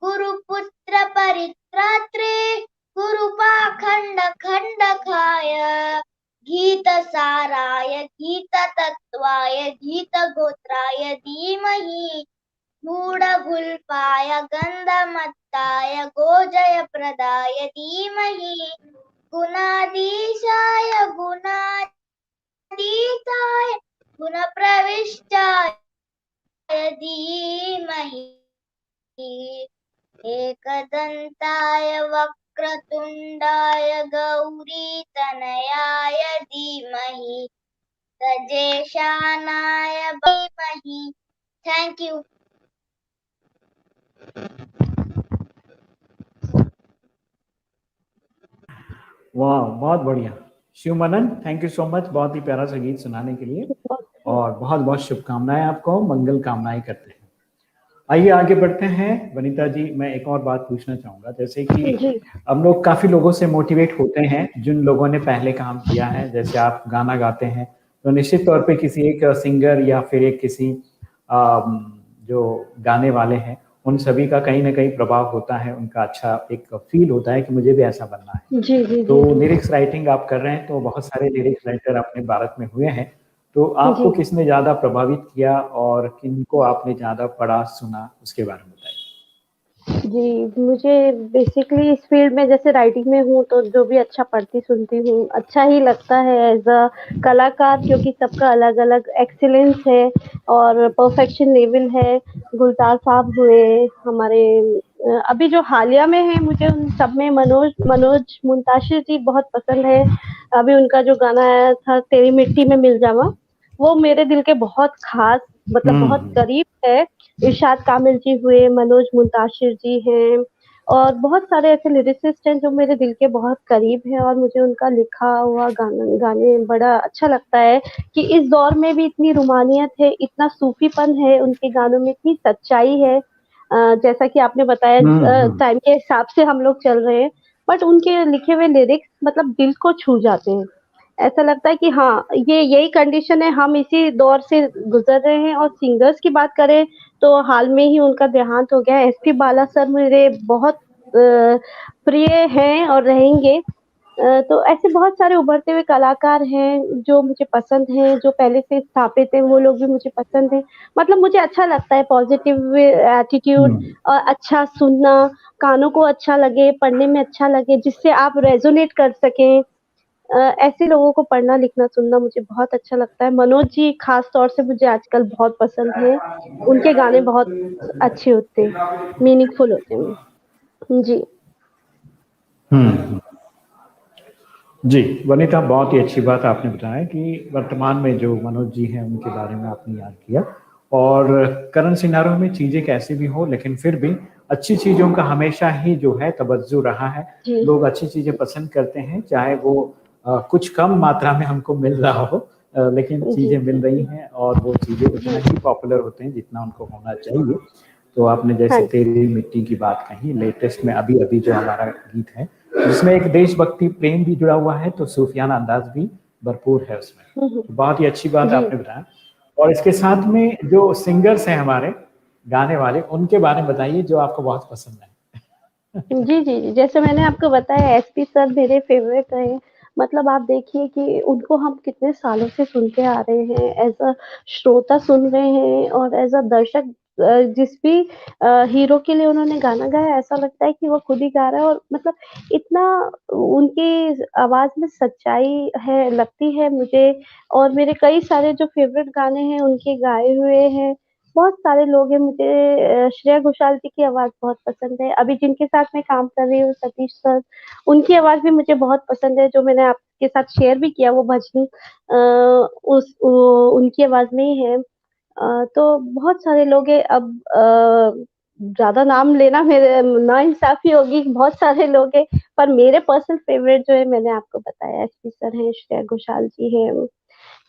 गुरुपुत्र परित्रात्रे गुरुपाखण्डखण्डकाय गीतसाराय गीततत्त्वाय गीतगोत्राय धीमहि गूढगुल्पाय गन्धमत्ताय गोजयप्रदाय धीमहि गुणाधीशाय गुणातीताय गुणप्रविष्टाय धीमहि एकदन्ताय वक्रतुण्डाय गौरीतनयाय धीमहि गजेशानाय धीमहि. Thank you. वाह बहुत बढ़िया। शिवमनन, थैंक यू सो मच, बहुत ही प्यारा सा गीत सुनाने के लिए और बहुत बहुत शुभकामनाएं आपको, मंगल कामनाएं करते हैं। आइए आगे बढ़ते हैं। वनिता जी, मैं एक और बात पूछना चाहूंगा, जैसे कि हम लोग काफी लोगों से मोटिवेट होते हैं जिन लोगों ने पहले काम किया है। जैसे आप गाना गाते हैं तो निश्चित तौर पे किसी एक सिंगर या फिर एक किसी जो गाने वाले हैं उन सभी का कहीं ना कहीं प्रभाव होता है, उनका अच्छा एक फील होता है कि मुझे भी ऐसा बनना है। जी जी तो जी लिरिक्स राइटिंग आप कर रहे हैं, तो बहुत सारे लिरिक्स राइटर अपने भारत में हुए हैं, तो आपको किसने ज्यादा प्रभावित किया और किनको आपने ज्यादा पढ़ा सुना, उसके बारे में बताइए। जी, मुझे बेसिकली इस फील्ड में जैसे राइटिंग में हूँ तो जो भी अच्छा पढ़ती सुनती हूँ अच्छा ही लगता है एज अ कलाकार, क्योंकि सबका अलग अलग एक्सीलेंस है और परफेक्शन लेवल है। गुलजार साहब हुए हमारे, अभी जो हालिया में है मुझे उन सब में मनोज मुंताशिर जी बहुत पसंद है। अभी उनका जो गाना आया था तेरी मिट्टी में मिल जावा, वो मेरे दिल के बहुत खास मतलब बहुत करीब है। इरशाद कामिल जी हुए, मनोज मुंताशिर जी हैं और बहुत सारे ऐसे लिरिसिस्ट हैं जो मेरे दिल के बहुत करीब हैं और मुझे उनका लिखा हुआ गाने बड़ा अच्छा लगता है कि इस दौर में भी इतनी रूमानियत है, इतना सूफीपन है उनके गानों में, इतनी सच्चाई है। जैसा कि आपने बताया टाइम के हिसाब से हम लोग चल रहे हैं, बट उनके लिखे हुए लिरिक्स मतलब दिल को छू जाते हैं। ऐसा लगता है कि हाँ, ये यही कंडीशन है, हम इसी दौर से गुजर रहे हैं। और सिंगर्स की बात करें तो हाल में ही उनका देहांत हो गया। एसपी बाला सर मेरे बहुत प्रिय हैं और रहेंगे। तो ऐसे बहुत सारे उभरते हुए कलाकार हैं जो मुझे पसंद हैं, जो पहले से स्थापित हैं, वो लोग भी मुझे पसंद हैं। मतलब मुझे अच्छा लगता है पॉजिटिव एटीट्यूड और अच्छा सुनना, कानों को अच्छा लगे, पढ़ने में अच्छा लगे, जिससे आप रेजोनेट कर सकें। ऐसे लोगों को पढ़ना लिखना सुनना मुझे बहुत अच्छा लगता है। मनोज जी खास तौर से मुझे आजकल बहुत पसंद है, उनके गाने बहुत अच्छे होते हैं, मीनिंगफुल होते हैं। जी। जी, वनिता, बहुत ही अच्छी बात आपने बताया कि वर्तमान में जो मनोज जी हैं उनके बारे में आपने याद किया। और करंट सिनेरियो में चीज़ें कैसी भी हो, लेकिन फिर भी अच्छी चीज़ों का हमेशा ही जो है तवज्जो रहा है। जी, लोग अच्छी चीज़ें पसंद करते हैं, चाहे वो कुछ कम मात्रा में हमको मिल रहा हो, लेकिन जी, चीज़ें मिल जी, रही जी, हैं और वो चीज़ें उतना जी। ही पॉपुलर होते हैं जितना उनको होना चाहिए। तो आपने हाँ जैसे जी। तेरी मिट्टी की बात कही, लेटेस्ट में अभी-अभी जो हमारा गीत है, जिसमें एक देशभक्ति प्रेम भी जुड़ा हुआ है, तो सूफियाना अंदाज भी भरपूर है उसमें। हुँ, हुँ। तो बहुत ही अच्छी बात जी। आपने बताया। और इसके साथ में जो सिंगर्स हैं हमारे गाने वाले, उनके बारे में बताइए जो आपको बहुत पसंद है। जी, जी, जी। जैसे मैंने आपको बताया एसपी सर मेरे फ़ेवरेट रहे। मतलब आप देखिए कि उनको हम कितने सालों से सुनते आ रहे हैं, एज़ अ श्रोता सुन रहे हैं और एज़ अ दर्शक जिस भी हीरो के लिए उन्होंने गाना गाया ऐसा लगता है कि वो खुद ही गा रहा है और मतलब इतना उनकी आवाज़ में सच्चाई है लगती है मुझे और मेरे कई सारे जो फ़ेवरेट गाने हैं उनके गाए हुए हैं। बहुत सारे लोग हैं मुझे श्रेया घोषाल जी की आवाज़ बहुत पसंद है। अभी जिनके साथ मैं काम कर रही हूँ सतीश सर, उनकी आवाज़ भी मुझे बहुत पसंद है जो मैंने आपके साथ शेयर भी किया वो भजन उस वो उनकी आवाज़ में ही है। तो बहुत सारे लोग हैं अब ज़्यादा नाम लेना मेरे नाइंसाफ़ी होगी, बहुत सारे लोग हैं, पर मेरे पर्सनल फ़ेवरेट जो है मैंने आपको बताया एसपी सर हैं, श्रेया घोषाल जी हैं।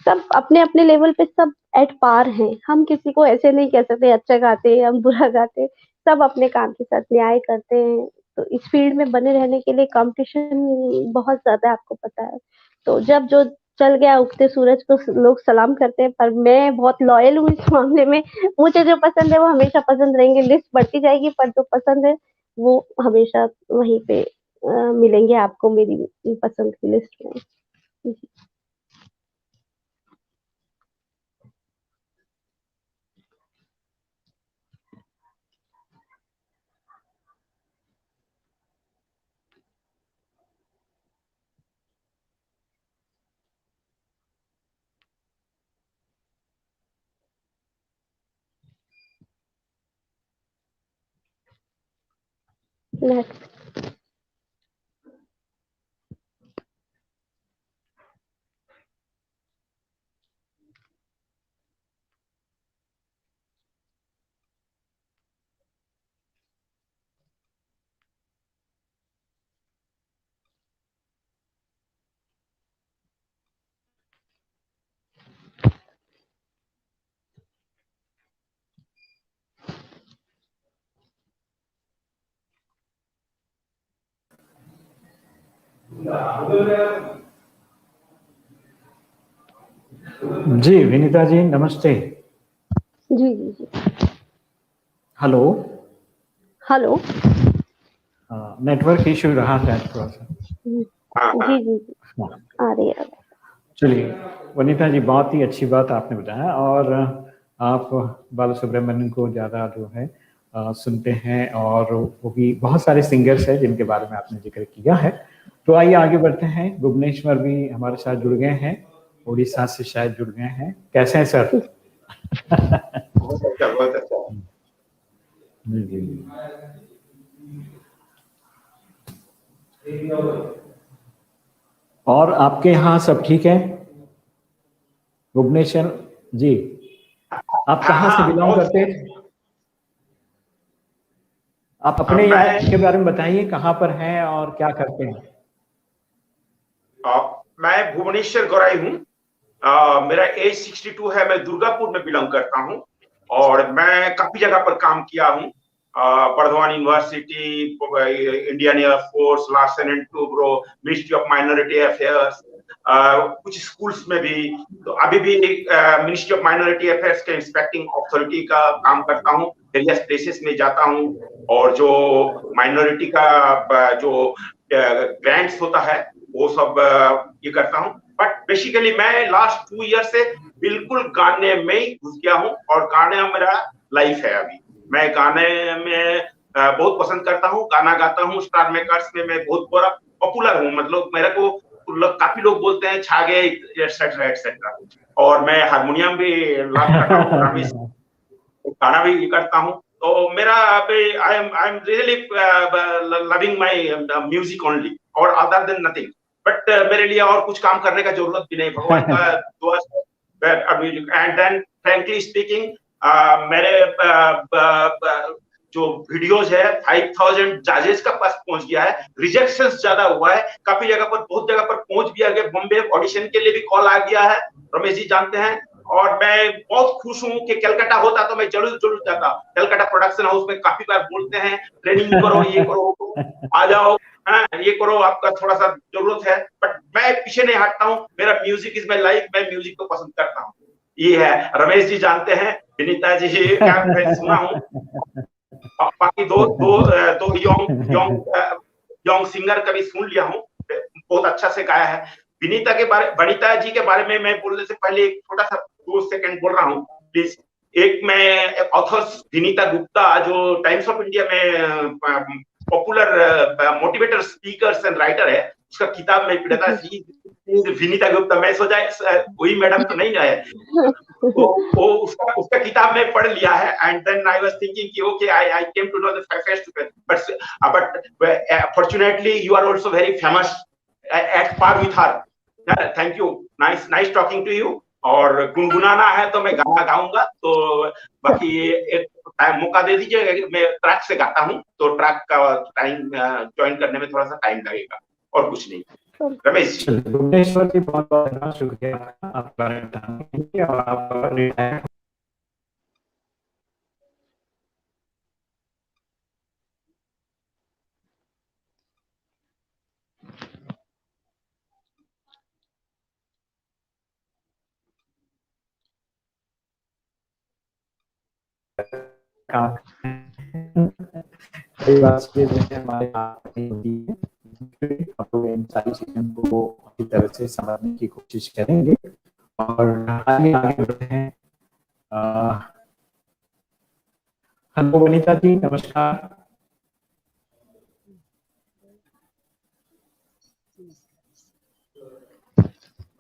सब अपने-अपने लेवल पे सब एट पार हैं। हम किसी को ऐसे नहीं कह सकते अच्छा गाते हैं, हम बुरा गाते हैं। सब अपने काम के साथ न्याय करते हैं। तो इस फ़ील्ड में बने रहने के लिए कॉम्पिटिशन बहुत ज़्यादा है आपको पता है। तो जब जो चल गया उगते सूरज को लोग सलाम करते हैं, पर मैं बहुत लॉयल हूँ इस मामले में। मुझे जो पसंद है वो हमेशा पसंद रहेंगे। लिस्ट बढ़ती जाएगी पर जो पसंद है वो हमेशा वहीं पे मिलेंगे आपको मेरी पसंद की लिस्ट में। जी, नेक्स्ट। जी, विनीता जी नमस्ते। जी, जी, जी। हेलो। हेलो। नेटवर्क इश्यू रहा शायद थोड़ा-सा। हुँ। जी, जी, जी। हाँ। आ रही है आवाज़। चलिए, वनीता जी बहुत ही अच्छी बात आपने बताया। और आप बालासुब्रमण्यम को ज़्यादा जो है सुनते हैं और वो भी बहुत सारे सिंगर्स हैं जिनके बारे में आपने ज़िक्र किया है। तो आइए आगे बढ़ते हैं। भुवनेश्वर भी हमारे साथ जुड़ गए हैं, उड़ीसा से शायद जुड़ गए हैं। कैसे हैं सर? बहुत अच्छा, बहुत अच्छा। जी, जी, जी। और आपके यहाँ सब ठीक है? भुवनेश्वर जी, आप हाँ कहाँ से हाँ, बिलॉन्ग बहुत। करते हैं? आप अपने यहाँ के मैं बारे में बताइए, कहाँ पर हैं और क्या करते हैं? मैं भुवनेश्वर गौराई हूँ। मेरा एज 62 है। मैं दुर्गापुर में बिलोंग करता हूँ और मैं काफी जगह पर काम किया हूँ। Bardhaman university, Indian air force, Larsen and Toubro, ministry of minority affairs, कुछ स्कूल्स में भी। तो अभी भी मिनिस्ट्री ऑफ माइनॉरिटी अफेयर्स के इंस्पेक्टिंग अथॉरिटी का काम करता हूँ। वेरियस प्लेसेस में जाता हूँ और जो माइनॉरिटी का जो ग्रांट्स होता है वो सब ये करता हूँ। बट बेसिकली मैं लास्ट 2 ईयर से बिल्कुल गाने में ही घुस गया हूँ और गाने मेरा लाइफ है। अभी मैं गाने में बहुत पसंद करता हूँ, गाना गाता हूँ। स्टार मेकर्स में मैं बहुत बड़ा पॉपुलर हूँ। मतलब मेरे को काफी लोग बोलते हैं छा गए एक्सेट्रा एक्सेट्रा। और मैं हारमोनियम भी लर्न कर रहा हूँ, ड्रम गाना भी करता हूँ। तो मेरा I am really loving my music only और अदर देन नथिंग। बट मेरे लिए और कुछ काम करने का जरूरत भी नहीं, भगवान का दुआ से। एंड देन फ्रैंकली स्पीकिंग, मेरे जो वीडियोज है 5000 जजेस का पास पहुंच गया है, रिजेक्शंस ज्यादा हुआ है, काफी जगह पर, बहुत जगह पर पहुंच भी आ गया, बॉम्बे ऑडिशन के लिए भी कॉल आ गया है, रमेश जी जानते हैं। और मैं बहुत खुश हूं कि कलकत्ता होता तो मैं जरूर जरूर जाता। कलकत्ता प्रोडक्शन हाउस में काफी बार बोलते हैं ट्रेनिंग करो, ये करो, आ जाओ, हाँ, ये करो, आपका थोड़ा सा जरूरत है, बट मैं पीछे नहीं हटता हूँ। मेरा म्यूजिक इज माई लाइफ, मैं म्यूजिक को पसंद करता हूँ। ये है, रमेश जी जानते हैं, विनीता जी का मैं सुना हूँ, बाकी दो दो दो यंग यंग यंग सिंगर का भी सुन लिया हूँ, बहुत अच्छा से गाया है। वनिता जी के बारे में मैं बोलने से पहले एक छोटा सा 2 सेकंड बोल रहा हूँ प्लीज। एक मैं ऑथर्स विनीता गुप्ता, जो टाइम्स ऑफ इंडिया में popular motivator speakers and writer है, उसका किताब में पढ़ा था, विनीता गुप्ता, मैं सोचा वही मैडम तो नहीं है, वो उसका किताब में पढ़ लिया है। And then I was thinking कि okay, I came to know the face to face, but fortunately you are also very famous at par with her. Thank you, nice talking to you. और गुनगुनाना है तो मैं गाना गाऊंगा, तो बाकी एक टाइम मौका दे दीजिए, मैं ट्रैक से गाता हूँ, तो ट्रैक का टाइम ज्वाइन करने में थोड़ा सा टाइम लगेगा, और कुछ नहीं। रमेश जी, भुवनेश्वर जी, बहुत बहुत शुक्रिया आपका बताने के लिए। और आप काम कई बार चीजें जो है हमारे हाथ में होती है, हम लोग इन सारी चीजों को अच्छी तरह से समझने की कोशिश करेंगे और आगे आगे बढ़ते हैं। हेलो वनिता जी, नमस्कार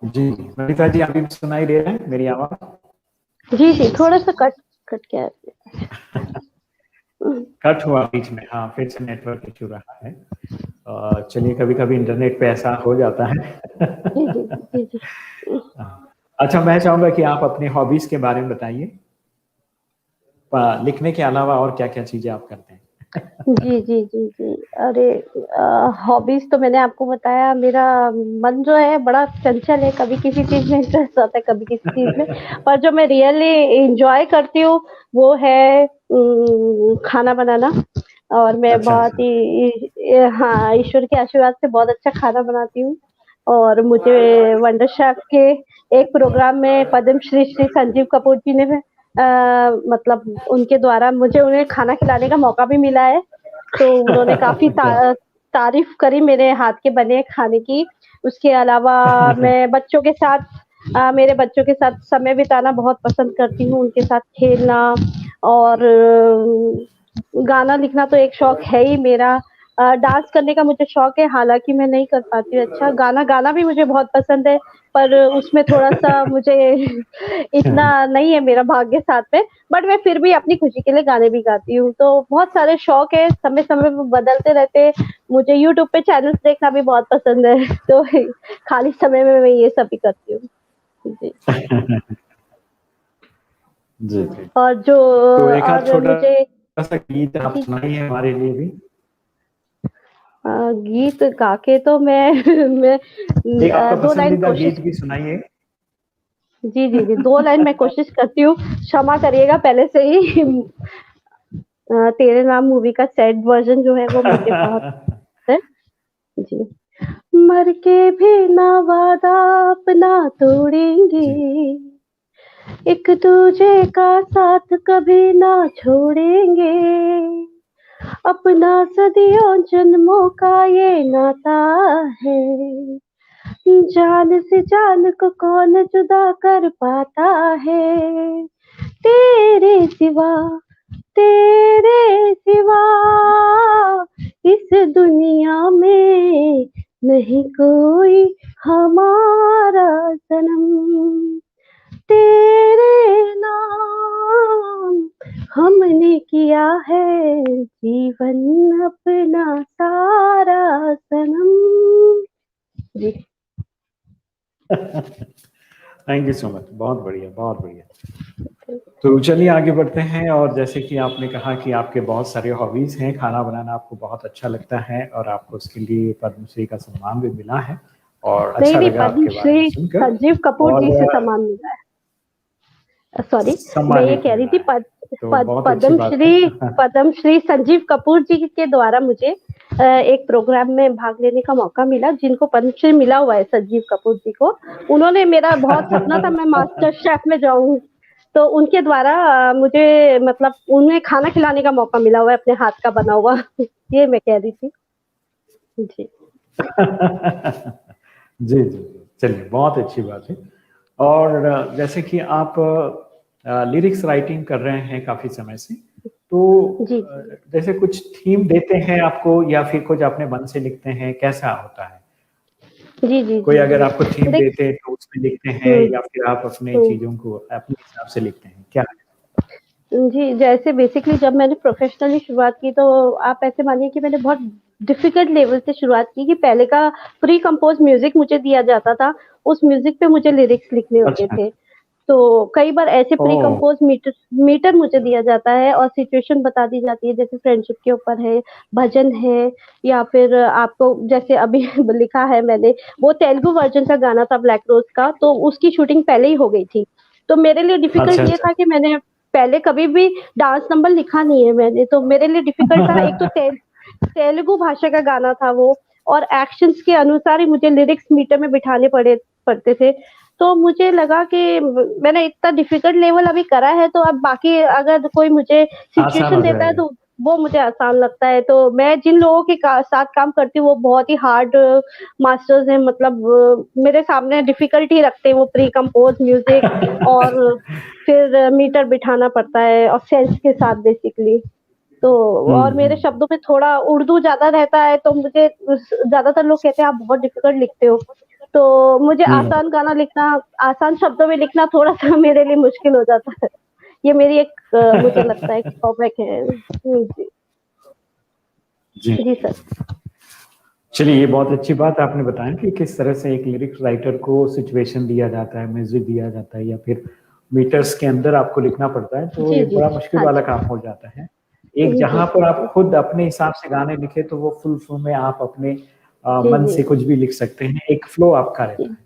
जी। वनिता जी, अभी सुनाई दे रहा है मेरी आवाज? जी जी, थोड़ा सा कट क्या कट हुआ बीच में, हाँ, फिर से नेटवर्क इशू रहा है। चलिए, कभी कभी इंटरनेट पे ऐसा हो जाता है। जी जी जी जी। अच्छा, मैं चाहूंगा कि आप अपने हॉबीज के बारे में बताइए, लिखने के अलावा और क्या क्या चीजें आप करते हैं? जी जी जी जी। अरे, हॉबीज तो मैंने आपको बताया, मेरा मन जो है बड़ा चंचल है, कभी किसी चीज में इंटरेस्ट आता है, कभी किसी चीज में, पर जो मैं रियली एंजॉय करती हूँ वो है खाना बनाना। और मैं अच्छा, बहुत ही हाँ, ईश्वर के आशीर्वाद से बहुत अच्छा खाना बनाती हूँ। और मुझे वंडर शेफ के एक प्रोग्राम में पद्म श्री श्री संजीव कपूर जी ने मतलब उनके द्वारा मुझे उन्हें खाना खिलाने का मौका भी मिला है। तो उन्होंने काफी तारीफ करी मेरे हाथ के बने खाने की। उसके अलावा मैं बच्चों के साथ मेरे बच्चों के साथ समय बिताना बहुत पसंद करती हूँ, उनके साथ खेलना। और गाना लिखना तो एक शौक है ही मेरा। डांस करने का मुझे शौक है, हालांकि मैं नहीं कर पाती हूँ अच्छा। गाना गाना भी मुझे बहुत पसंद है, पर उसमें थोड़ा सा मुझे इतना नहीं है मेरा भाग्य साथ में, बट मैं फिर भी अपनी खुशी के लिए गाने भी गाती हूँ। तो बहुत सारे शौक है, समय समय में बदलते रहते हैं। मुझे यूट्यूब पे चैनल्स देखना भी बहुत पसंद है, तो खाली समय में मैं ये सब भी करती हूँ जी। जी। और जो तो एक आध और छोटा मुझे सा गीत आप सुनाइए हमारे लिए भी। गीत गा के तो मैं मैं एक आपका 2 लाइन पसंदीदा कोशिश। गीत भी सुनाइए। जी जी जी, 2 लाइन मैं कोशिश करती हूँ, क्षमा करिएगा पहले से ही। तेरे नाम मूवी का सैड वर्जन जो है वो मुझे बहुत है जी। मर के भी ना वादा अपना तोड़ेंगे, एक दूजे का साथ कभी ना छोड़ेंगे, अपना सदियों जन्मों का ये नाता है, जान से जान को कौन जुदा कर पाता है, तेरे सिवा तेरे सिवा इस दुनिया में नहीं कोई हमारा सनम, तेरे नाम हमने किया है जीवन अपना सारा सनम। जी। थैंक यू सो मच, बहुत बढ़िया, बहुत बढ़िया। तो चलिए आगे बढ़ते हैं। और जैसे कि आपने कहा कि आपके बहुत सारे हॉबीज हैं, खाना बनाना आपको बहुत अच्छा लगता है और आपको उसके लिए पद्मश्री का सम्मान भी मिला है और नहीं अच्छा नहीं, लगा आपके बारे में पद्मश्री सुनकर। संजीव कपूर जी से और सम्मान मिला है। सॉरी, मैं ये सम्मानित कह रही मिला थी है, तो बहुत अच्छी बात है। पद्मश्री संजीव कपूर जी के द्वारा मुझे एक प्रोग्राम में भाग लेने का मौका मिला, जिनको पद्मश्री मिला हुआ है संजीव कपूर जी को। उन्होंने, मेरा बहुत सपना था मैं मास्टर शेफ में जाऊं, तो उनके द्वारा मुझे मतलब उन्हें खाना खिलाने का मौका मिला हुआ है अपने हाथ का बना हुआ। ये मैं कह रही थी जी। जी जी, चलिए बहुत अच्छी बात है। और जैसे कि आप लिरिक्स राइटिंग कर रहे हैं काफी समय से, तो जी जैसे कुछ थीम देते हैं आपको या फिर कुछ अपने मन से लिखते हैं, कैसा होता है? जी जी कोई जी अगर जी। आपको थीम देख, देते हैं तो उसमें लिखते हैं हम्म या फिर आप अपने हम्म चीजों को अपने हिसाब से लिखते हैं, क्या? जी, जैसे बेसिकली जब मैंने प्रोफेशनली शुरुआत की, तो आप ऐसे मानिए कि मैंने बहुत डिफिकल्ट लेवल से शुरुआत की कि पहले का प्री कंपोज म्यूजिक मुझे दिया जाता था, उस म्यूजिक पे मुझे लिरिक्स लिखने होते अच्छा। थे। तो कई बार ऐसे प्री ओ। कंपोज मीटर मीटर मुझे दिया जाता है और सिचुएशन बता दी जाती है, जैसे फ्रेंडशिप के ऊपर है, भजन है, या फिर आपको जैसे अभी लिखा है मैंने, वो तेलुगु वर्जन का गाना था ब्लैक रोज का, तो उसकी शूटिंग पहले ही हो गई थी। तो मेरे लिए अच्छा डिफिकल्ट ये अच्छा। था कि मैंने पहले कभी भी डांस नंबर लिखा नहीं है मैंने, तो मेरे लिए डिफिकल्ट था। एक तो तेलुगु भाषा का गाना था वो, और एक्शंस के अनुसार ही मुझे लिरिक्स मीटर में बिठाने पड़ते थे। तो मुझे लगा कि मैंने इतना डिफिकल्ट लेवल अभी करा है, तो अब बाकी अगर कोई मुझे आसान सिचुएशन हो देता है जाएगा। तो वो मुझे आसान लगता है। तो मैं जिन लोगों के साथ काम करती हूँ वो बहुत ही हार्ड मास्टर्स हैं, मतलब मेरे सामने डिफिकल्ट ही रखते हैं वो प्री कंपोज म्यूजिक, और फिर मीटर बिठाना पड़ता है और सेंस के साथ बेसिकली। तो और मेरे हम्म। शब्दों में थोड़ा उर्दू ज्यादा रहता है, तो मुझे ज्यादातर लोग कहते हैं आप बहुत डिफिकल्ट लिखते हो, तो मुझे हम्म। आसान गाना लिखना, आसान शब्दों में लिखना थोड़ा सा मेरे लिए मुश्किल हो जाता है। ये मेरी एक मुझे लगता है एक टॉपिक है। जी जी। जी सर। चलिए, ये बहुत अच्छी बात आपने बताया कि किस तरह से एक लिरिक्स राइटर को सिचुएशन दिया जाता है, म्यूजिक दिया जाता है या फिर मीटर्स के अंदर आपको लिखना पड़ता है, तो जी ये जी बड़ा जी, मुश्किल हाँ वाला जी। काम हो जाता है। एक जी जहां पर आप जी खुद अपने हिसाब से गाने लिखे तो वो फुल फ्लो में आप अपने जी मन जी से कुछ भी लिख सकते हैं, एक फ्लो आपका जी रहता है।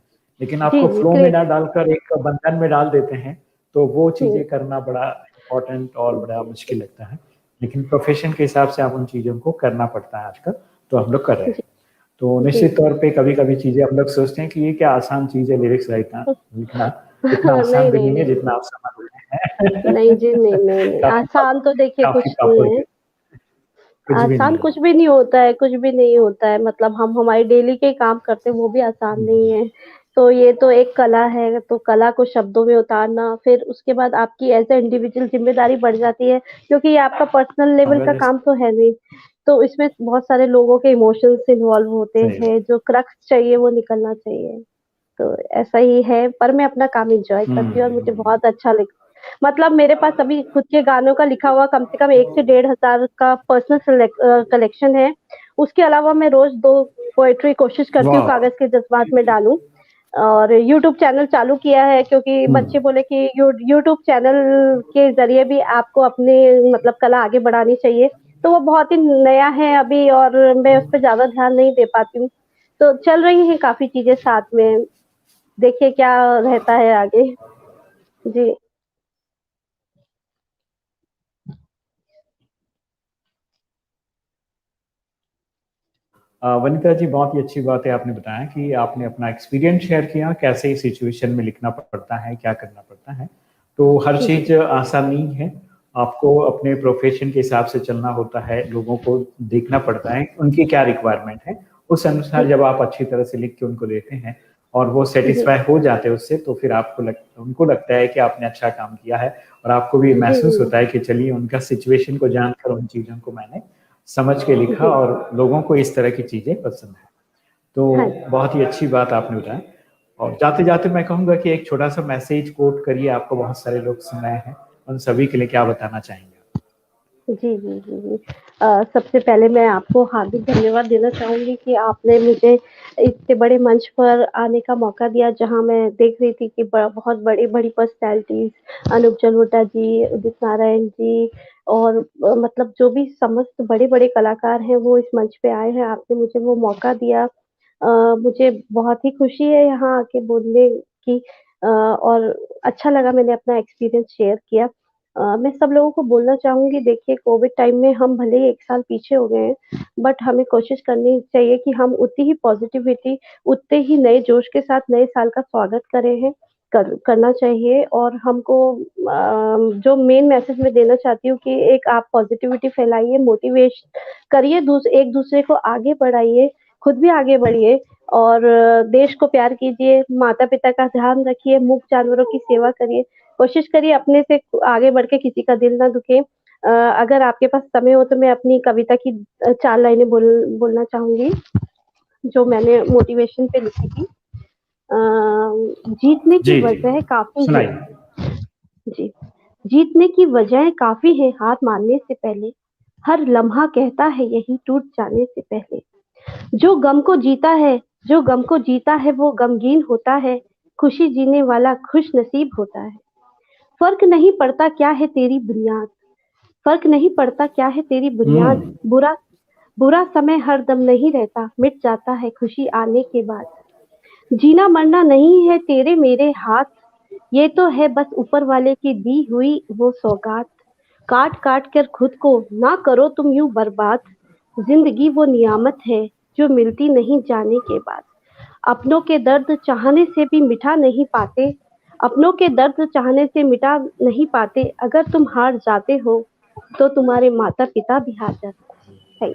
लेकिन जी आपको जी फ्लो में ग्रेट। ना डालकर एक बंधन में डाल देते हैं, तो वो चीजें करना बड़ा इम्पोर्टेंट और बड़ा मुश्किल लगता है। लेकिन प्रोफेशन के हिसाब से आप उन चीजों को करना पड़ता है आजकल, तो हम लोग कर रहे हैं। जी तो जी निश्चित तौर पे कभी-कभी चीजें हम लोग सोचते हैं कि ये क्या आसान चीज़ है लिरिक्स राइटना लिखना, इतना आसान नहीं भी नहीं नहीं है नहीं जितना आप समझ रहे नहीं हैं। जी, नहीं नहीं नहीं, काफ़ी आसान तो देखिए काफ़ी कुछ नहीं है। कॉम्प्लिकेटेड, कुछ भी आसान नहीं है। कुछ भी नहीं होता है, कुछ भी नहीं होता है, मतलब हम हमारी डेली के काम करते हैं वो भी आसान नहीं है। तो ये तो एक कला है, तो कला को शब्दों में उतारना, फिर उसके बाद आपकी एज ए इंडिविजुअल जिम्मेदारी बढ़ जाती है, क्योंकि ये आपका पर्सनल लेवल का अगर काम तो है नहीं। तो इसमें बहुत सारे लोगों के इमोशंस इन्वॉल्व होते सही बात। हैं, जो क्रक्स चाहिए वो निकलना चाहिए। तो ऐसा ही है, पर मैं अपना काम एंजॉय करती हूँ और मुझे हुँ। बहुत अच्छा लग, मतलब मेरे पास अभी खुद के गानों का लिखा हुआ कम से कम 1 से 1,500 का पर्सनल कलेक्शन है। उसके अलावा मैं रोज़ 2 पोएट्री कोशिश करती हूँ वाह! कागज़ के जज़्बात में डालूँ, और यूट्यूब चैनल चालू किया है, क्योंकि हुँ। बच्चे बोले कि यूट्यूब चैनल के ज़रिए भी आपको अपनी मतलब कला आगे बढ़ानी चाहिए। तो वो बहुत ही नया है अभी और मैं उस पे ज़्यादा ध्यान नहीं दे पाती हूँ। तो चल रही हैं काफ़ी चीज़ें साथ में, देखिए क्या रहता है आगे। जी। वनीता जी, बहुत ही अच्छी बात है आपने बताया कि आपने अपना एक्सपीरियंस शेयर किया, कैसे इस सिचुएशन में लिखना पड़ता है, क्या करना पड़ता है। तो हर जी, चीज़ आसान नहीं है, आपको अपने प्रोफ़ेशन के हिसाब से चलना होता है, लोगों को देखना पड़ता है, उनकी क्या रिक्वायरमेंट है, उस अनुसार जब आप अच्छी तरह से लिख के उनको देते हैं और वो जी, सैटिस्फाई हो जाते हैं उससे, तो फिर उनको लगता है कि आपने अच्छा काम किया है और आपको भी जी, महसूस जी, होता है कि चलिए उनका सिचुएशन को जानकर उन चीज़ों को मैंने समझ के लिखा जी। और लोगों को इस तरह की चीज़ें पसंद है। तो हाँ, बहुत ही अच्छी बात आपने बताया। और जाते-जाते मैं कहूँगा कि एक छोटा-सा मैसेज कोट करिए, आपको बहुत सारे लोग सुन रहे हैं, उन सभी के लिए क्या बताना चाहेंगे? जी, जी, जी, जी। सबसे पहले मैं आपको हार्दिक धन्यवाद देना चाहूँगी कि आपने मुझे इतने बड़े मंच पर आने का मौका दिया, जहाँ मैं देख रही थी कि बहुत बड़ी-बड़ी पर्सनैलिटीज़ अनूप जलोटा जी, उदित नारायण जी और मतलब जो भी समस्त बड़े-बड़े कलाकार हैं, वो इस मंच पे आए हैं। आपने मुझे वो मौका दिया। मुझे बहुत ही खुशी है यहाँ आके बोलने की और अच्छा लगा मैंने अपना एक्सपीरियंस शेयर किया। मैं सब लोगों को बोलना चाहूँगी देखिए कोविड टाइम में हम भले ही 1 साल पीछे हो गए हैं, बट हमें कोशिश करनी चाहिए कि हम उतनी ही पॉज़िटिविटी, उतने ही नए जोश के साथ नए साल का स्वागत करे हैं करना चाहिए और हमको जो मेन मैसेज मैं देना चाहती हूँ कि एक आप पॉज़िटिविटी फैलाइए, मोटिवेश करिए एक-दूसरे को आगे बढ़ाइए, खुद भी आगे बढ़िए और देश को प्यार कीजिए, माता-पिता का ध्यान रखिए, मूक जानवरों की सेवा करिए। कोशिश करिए अपने से आगे बढ़ के किसी का दिल ना दुखे। अगर आपके पास समय हो तो मैं अपनी कविता की 4 लाइनें बोलना चाहूँगी, जो मैंने मोटिवेशन पे लिखी थी। अ, जीतने की जी, जी। वजह काफ़ी है। सुनाइए। जी। जीतने की वजह काफ़ी है हार मानने से पहले, हर लम्हा कहता है यही टूट जाने से पहले। जो गम को जीता है वो गमगीन होता है, खुशी जीने वाला खुशनसीब होता है। फ़र्क नहीं पड़ता क्या है तेरी बुनियाद, फ़र्क नहीं पड़ता क्या है तेरी बुनियाद, हुँ। बुरा बुरा समय हर दम नहीं रहता, मिट जाता है खुशी आने के बाद। जीना मरना नहीं है तेरे मेरे हाथ, ये तो है बस ऊपर वाले की दी हुई वो सौगात। काट-काट कर खुद को ना करो तुम यूँ बर्बाद, ज़िंदगी वो नियामत है जो मिलती नहीं जाने के बाद। अपनों के दर्द चाहने से भी मिटा नहीं पाते, अपनों के दर्द चाहने से मिटा नहीं पाते, अगर तुम हार जाते हो, तो तुम्हारे माता-पिता भी हार जाते हैं।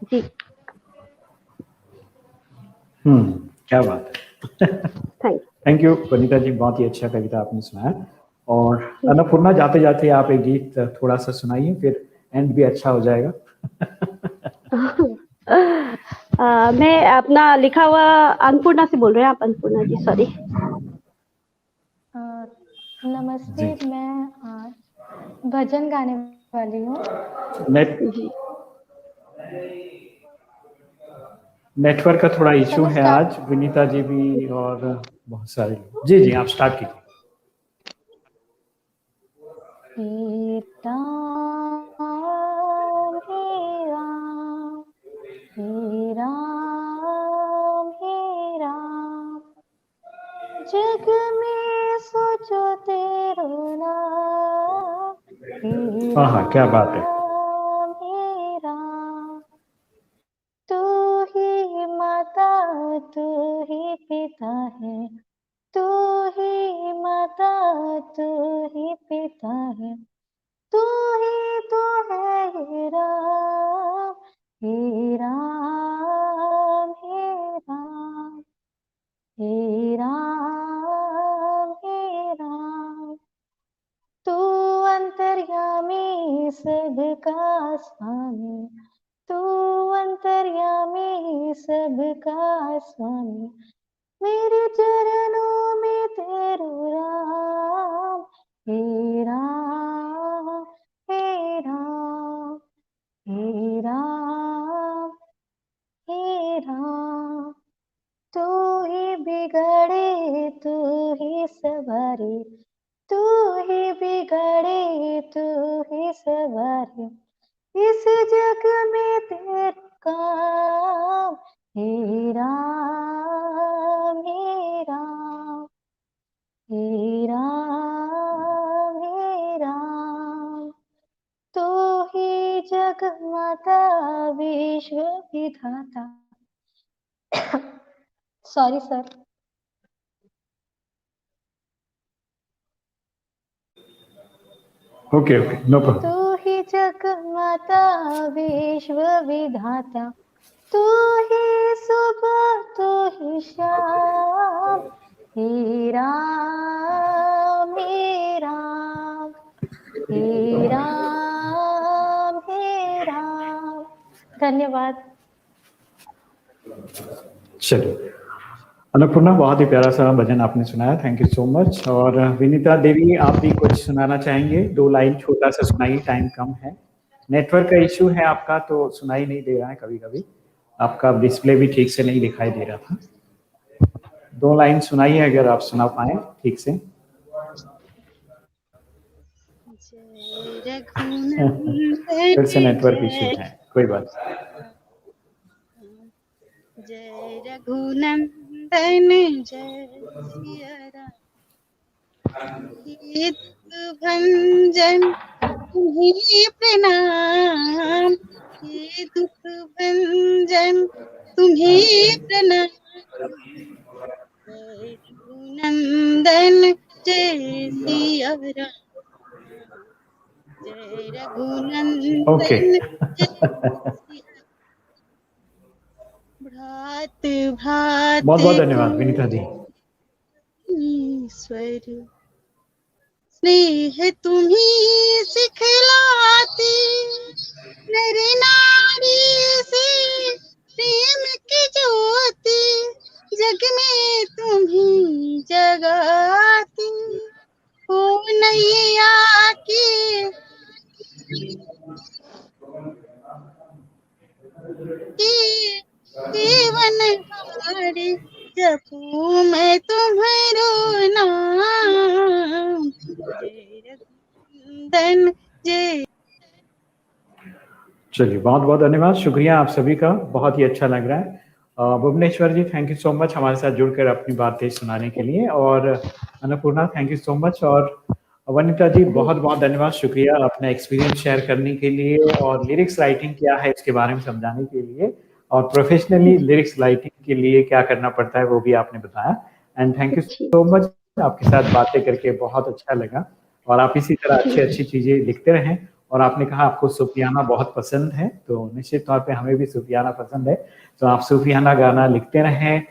जी, क्या बात है। थैंक थैंक यू वनीता जी, बहुत ही अच्छा कविता आपने सुनाया। और यू। अन्नपूर्णा, जाते-जाते आप एक गीत थोड़ा-सा सुनाइए, फिर एंड भी अच्छा हो जाएगा। मैं अपना लिखा हुआ अन्नपूर्णा से बोल रहे हैं आप? अन्नपूर्णा जी, सॉरी। अ, नमस्ते, जी। मैं भजन गाने वाली हूँ। नेट जी। नेटवर्क का थोड़ा सब इश्यू मैं है स्टार्ट आज, विनीता जी भी और बहुत सारे लोग। जी, जी, आप स्टार्ट कीजिए। हे राम, हे राम, हे राम, हे राम, जग में सोचो तेरो नाम। हे हाँ, हाँ, क्या बात है। राम, हे राम, तू ही माता, तू ही पिता है, तू ही माता, तू ही पिता है, तू ही तो है हे राम, हे राम, हे राम, हे राम, हे राम, तू अंतर्यामी सबका स्वामी, तू अंतर्यामी सबका स्वामी, मेरे चरणों में तेरो राम, हे राम, हे राम, हे राम, हे राम, तू ही बिगड़े तू ही सवारे, तू ही बिगड़े तू ही सवारे, इस जग में तेरे काम, हे राम, हे राम, हे राम, हे राम, तू ही जगमाता विश्व विधाता। Sorry sir. Okay, okay, no तू प्रॉब्लम। ही जगमाता विश्व विधाता, तू ही सुबह तू ही शाम, हे राम, हे राम, हे राम, हे राम। धन्यवाद। चलिए, अन्नपूर्णा, बहुत ही प्यारा सा भजन आपने सुनाया, थैंक यू सो मच। और विनीता देवी, आप भी कुछ सुनाना चाहेंगे? 2 लाइन छोटा सा सुनाइए, टाइम कम है। नेटवर्क का इश्यू है आपका, तो सुनाई नहीं दे रहा है कभी कभी, आपका डिस्प्ले भी ठीक से नहीं दिखाई दे रहा था। 2 लाइन सुनाइए अगर आप सुना पाए ठीक से। जय रघुनंदन फिर से नेटवर्क इश्यू जय, है, कोई बात नहीं। जय रघुनंदन जय सिया राम, हे दुख भंजन तुम्हें प्रणाम, हे दुख भंजन तुम्हें प्रणाम, जय रघुनंदन जय सिया राम, जय ओके। रघुनंदन जय सिया, भ्रात बहुत बहुत भाते धन्यवाद विनीता जी। ईश्वर, स्नेह तुम्ही सिखलाती, नर नारी से प्रेम की ज्योति, जग में तुम्ही जगाती, हो नैया की जीवन हारे, जपू मैं तुम्हारो नाम, जय रघुनंदन जय। चलिए, बहुत बहुत धन्यवाद, शुक्रिया आप सभी का, बहुत ही अच्छा लग रहा है। भुवनेश्वर जी, थैंक यू सो मच हमारे साथ जुड़कर अपनी बातें सुनाने के लिए। और Annapurna, thank you so much. और वनिता जी, बहुत बहुत धन्यवाद, शुक्रिया अपना एक्सपीरियंस शेयर करने के लिए, और लिरिक्स राइटिंग क्या है इसके बारे में समझाने के लिए, और प्रोफेशनली लिरिक्स राइटिंग के लिए क्या करना पड़ता है वो भी आपने बताया। एंड थैंक यू जी सो मच, आपके साथ बातें करके बहुत अच्छा लगा। और आप इसी तरह अच्छी अच्छी चीजें लिखते रहें। और आपने कहा आपको सूफियाना बहुत पसंद है, तो निश्चित तौर पे हमें भी सूफियाना पसंद है। तो आप सूफियाना गाना लिखते रहें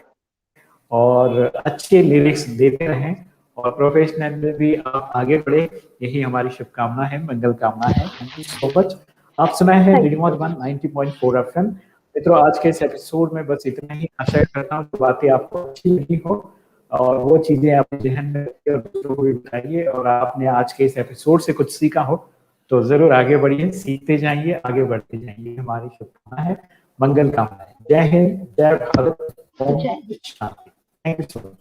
और अच्छे लिरिक्स देते रहें, और प्रोफेशनल में भी आप आगे बढ़े, यही हमारी शुभकामना है, मंगल कामना है। Thank you so much. आप सुनाए हैं thank D you Moj so one much. 90.4 FM. मित्रों, आज के इस एपिसोड में बस इतना ही। आशा करता हूँ कि बातें आपको अच्छी लगी हो, और वो चीजें अपने जहन में रखिए और दूसरों को भी बताइए। और आपने आज के इस एपिसोड से कुछ सीखा हो तो जरूर आगे बढ़िए, सीखते जाइए, आगे बढ़ते जाइए, हमारी शुभकामना है, मंगल कामना है। जय हिंद, जय भारत, ओम जय शांति। Thank you so much.